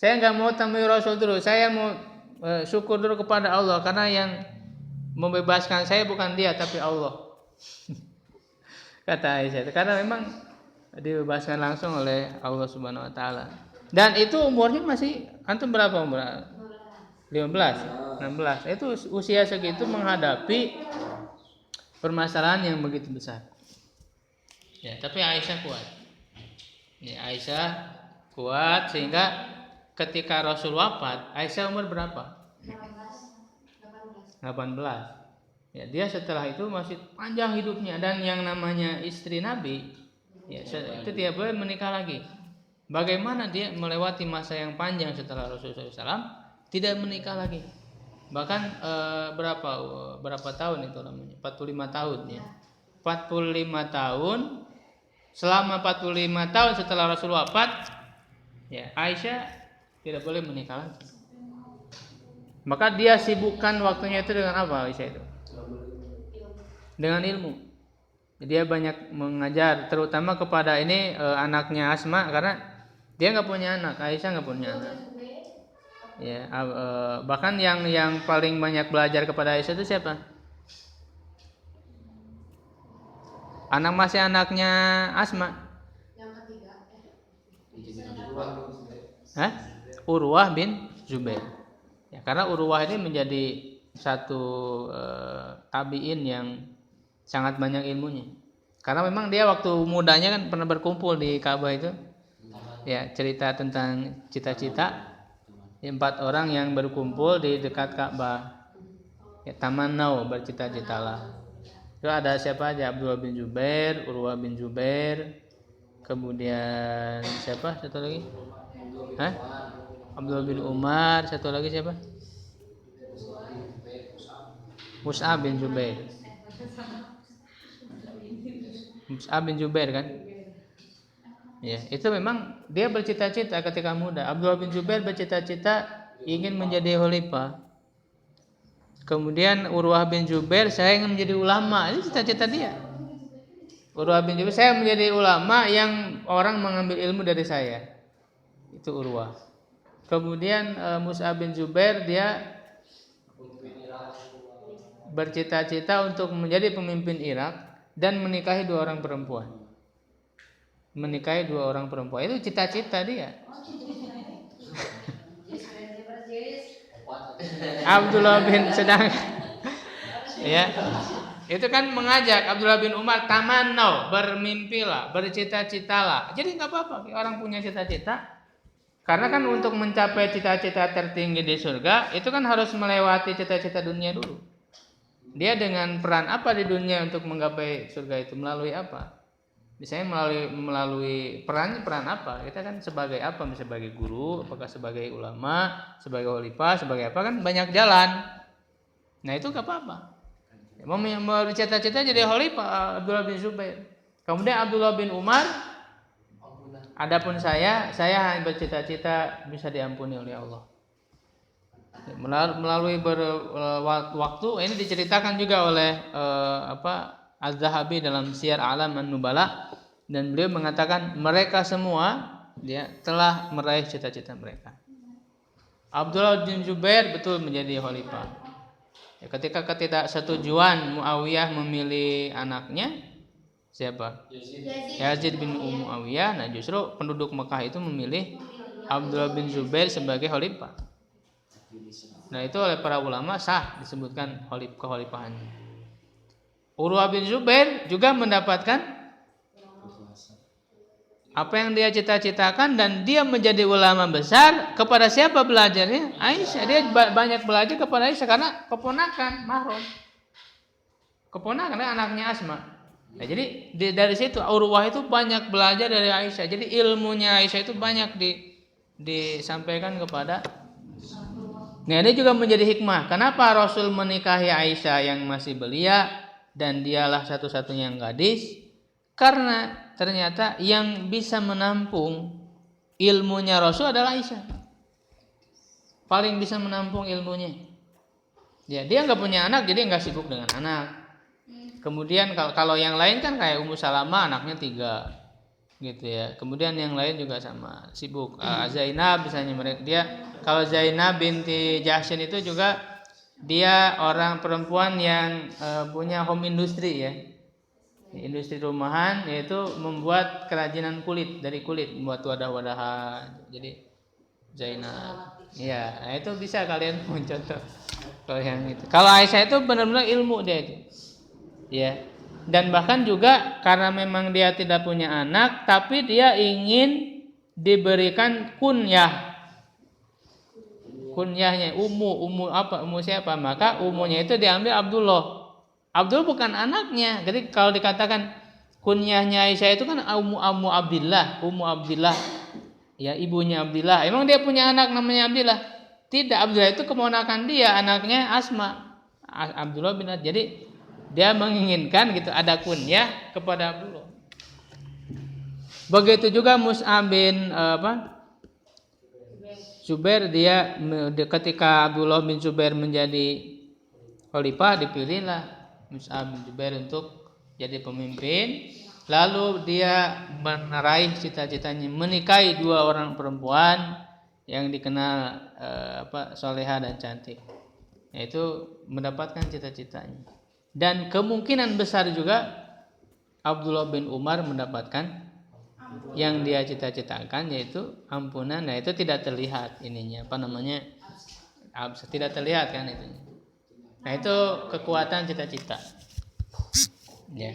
Saya nggak mau temui Rasul dulu. Saya mau syukur dulu kepada Allah karena yang membebaskan saya bukan dia tapi Allah. Kata Aisyah. Karena memang dibebaskan langsung oleh Allah Subhanahu Wa Taala. Dan itu umurnya masih antum berapa umur? 15. 16. Itu usia segitu menghadapi permasalahan yang begitu besar. Ya, tapi Aisyah kuat. Ya, Aisyah kuat sehingga ketika Rasul wafat, Aisyah umur berapa? 18. Ya, dia setelah itu masih panjang hidupnya, dan yang namanya istri Nabi ya itu tidak boleh menikah lagi. Bagaimana dia melewati masa yang panjang setelah Rasulullah SAW tidak menikah lagi? Bahkan berapa tahun itu namanya? 45 tahun ya. 45 tahun. Selama 45 tahun setelah Rasul wafat, ya Aisyah tidak boleh menikah lagi. Maka dia sibukkan waktunya itu dengan apa Aisyah itu? Dengan ilmu. Dia banyak mengajar, terutama kepada anaknya Asma, karena dia nggak punya anak, Aisyah nggak punya anak. Ya, bahkan yang paling banyak belajar kepada Aisyah itu siapa? Masih anaknya Asma. Yang ketiga. Urwah bin Zubair. Ya, karena Urwah ini menjadi satu tabiin yang sangat banyak ilmunya. Karena memang dia waktu mudanya kan pernah berkumpul di Ka'bah itu. Ya, cerita tentang cita-cita. 4 orang yang berkumpul di dekat Ka'bah. Ya, tamannau, bercita-citalah. Itu ada siapa aja? Abdullah bin Zubair, Urwah bin Zubair, kemudian siapa? Satu lagi? Abdullah bin Umar, satu lagi siapa? Mus'ab bin Zubair. Mus'ab bin Zubair kan? Ya, itu memang dia bercita-cita ketika muda. Abdullah bin Zubair bercita-cita ingin menjadi khalifah. Kemudian Urwah bin Zubair, saya ingin menjadi ulama. Ini cita-cita dia. Urwah bin Zubair, saya menjadi ulama yang orang mengambil ilmu dari saya. Itu Urwah. Kemudian Mus'ab bin Zubair, dia bercita-cita untuk menjadi pemimpin Irak dan menikahi 2 orang perempuan. Menikahi 2 orang perempuan. Itu cita-cita dia. Abdullah bin ya, itu kan mengajak Abdullah bin Umar, tamannau, bermimpilah, bercita-citalah. Jadi nggak apa-apa orang punya cita-cita, karena kan untuk mencapai cita-cita tertinggi di surga itu kan harus melewati cita-cita dunia dulu. Dia dengan peran apa di dunia untuk menggapai surga itu, melalui apa? Misalnya melalui peran apa? Kita kan sebagai apa? Sebagai guru, apakah sebagai ulama, sebagai khalifah, sebagai apa, kan banyak jalan. Nah itu gak apa-apa. Mau bercita-cita jadi khalifah Abdullah bin Zubair. Kemudian Abdullah bin Umar, adapun saya hanya bercita-cita bisa diampuni oleh Allah. Melalui waktu ini diceritakan juga oleh Az-Zahabi dalam Syiar A'lam An-Nubala, dan beliau mengatakan mereka semua dia telah meraih cita-cita mereka. Abdullah bin Zubair betul menjadi khalifah. Ya, ketika ketidaksetujuan Muawiyah memilih anaknya siapa? Yazid bin Muawiyah. Nah, justru penduduk Mekah itu memilih Abdullah bin Zubair sebagai khalifah. Nah, itu oleh para ulama sah disebutkan kekhalifahannya. Urwah bin Zubair juga mendapatkan apa yang dia cita-citakan, dan dia menjadi ulama besar. Kepada siapa belajarnya? Aisyah. Dia banyak belajar kepada Aisyah karena keponakan mahram. Keponakan anaknya Asma. Nah, jadi dari situ Urwah itu banyak belajar dari Aisyah. Jadi ilmunya Aisyah itu banyak disampaikan kepada. Nah, ini juga menjadi hikmah. Kenapa Rasul menikahi Aisyah yang masih belia dan dialah satu-satunya yang gadis? Karena ternyata yang bisa menampung ilmunya Rasul adalah Aisyah. Paling bisa menampung ilmunya. Ya, dia nggak punya anak, jadi nggak sibuk dengan anak. Kemudian kalau yang lain kan kayak Ummu Salamah, anaknya 3, gitu ya. Kemudian yang lain juga sama sibuk. Zainab misalnya, dia kalau Zainab binti Jahsyin itu juga dia orang perempuan yang punya home industry ya. Industri rumahan, yaitu membuat kerajinan kulit, dari kulit, membuat wadah-wadahan. Jadi Zainab. Ya, nah itu bisa kalian contoh. Kalau yang itu. Kalau Aisyah itu benar-benar ilmu dia itu. Ya. Dan bahkan juga karena memang dia tidak punya anak, tapi dia ingin diberikan kunyah. Kunyahnya ummu apa? Ummu siapa? Maka ummunya itu diambil Abdullah. Abdullah bukan anaknya. Jadi kalau dikatakan kunyahnya Aisyah itu kan ummu Abdillah. Ya, ibunya Abdillah. Emang dia punya anak namanya Abdillah? Tidak, Abdullah itu keponakan dia, anaknya Asma. Abdullah bin Jadi dia menginginkan gitu ada kunyah kepada Abdullah. Begitu juga Mus'ab bin Zubair, dia ketika Abdullah bin Zubair menjadi khalifah, dipilihlah Mus'ab bin Zubair untuk jadi pemimpin. Lalu dia meraih cita-citanya menikahi 2 orang perempuan yang dikenal soleha dan cantik. Yaitu mendapatkan cita-citanya. Dan kemungkinan besar juga Abdullah bin Umar mendapatkan yang dia cita-citakan, yaitu ampunan. Nah itu tidak terlihat ininya, tidak terlihat kan itu. Nah itu kekuatan cita-cita. Ya.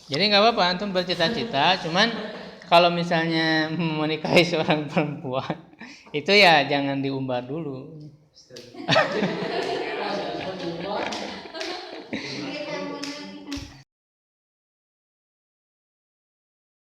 Jadi nggak apa-apa antum bercita-cita, cuman kalau misalnya menikahi seorang perempuan itu ya jangan diumbar dulu.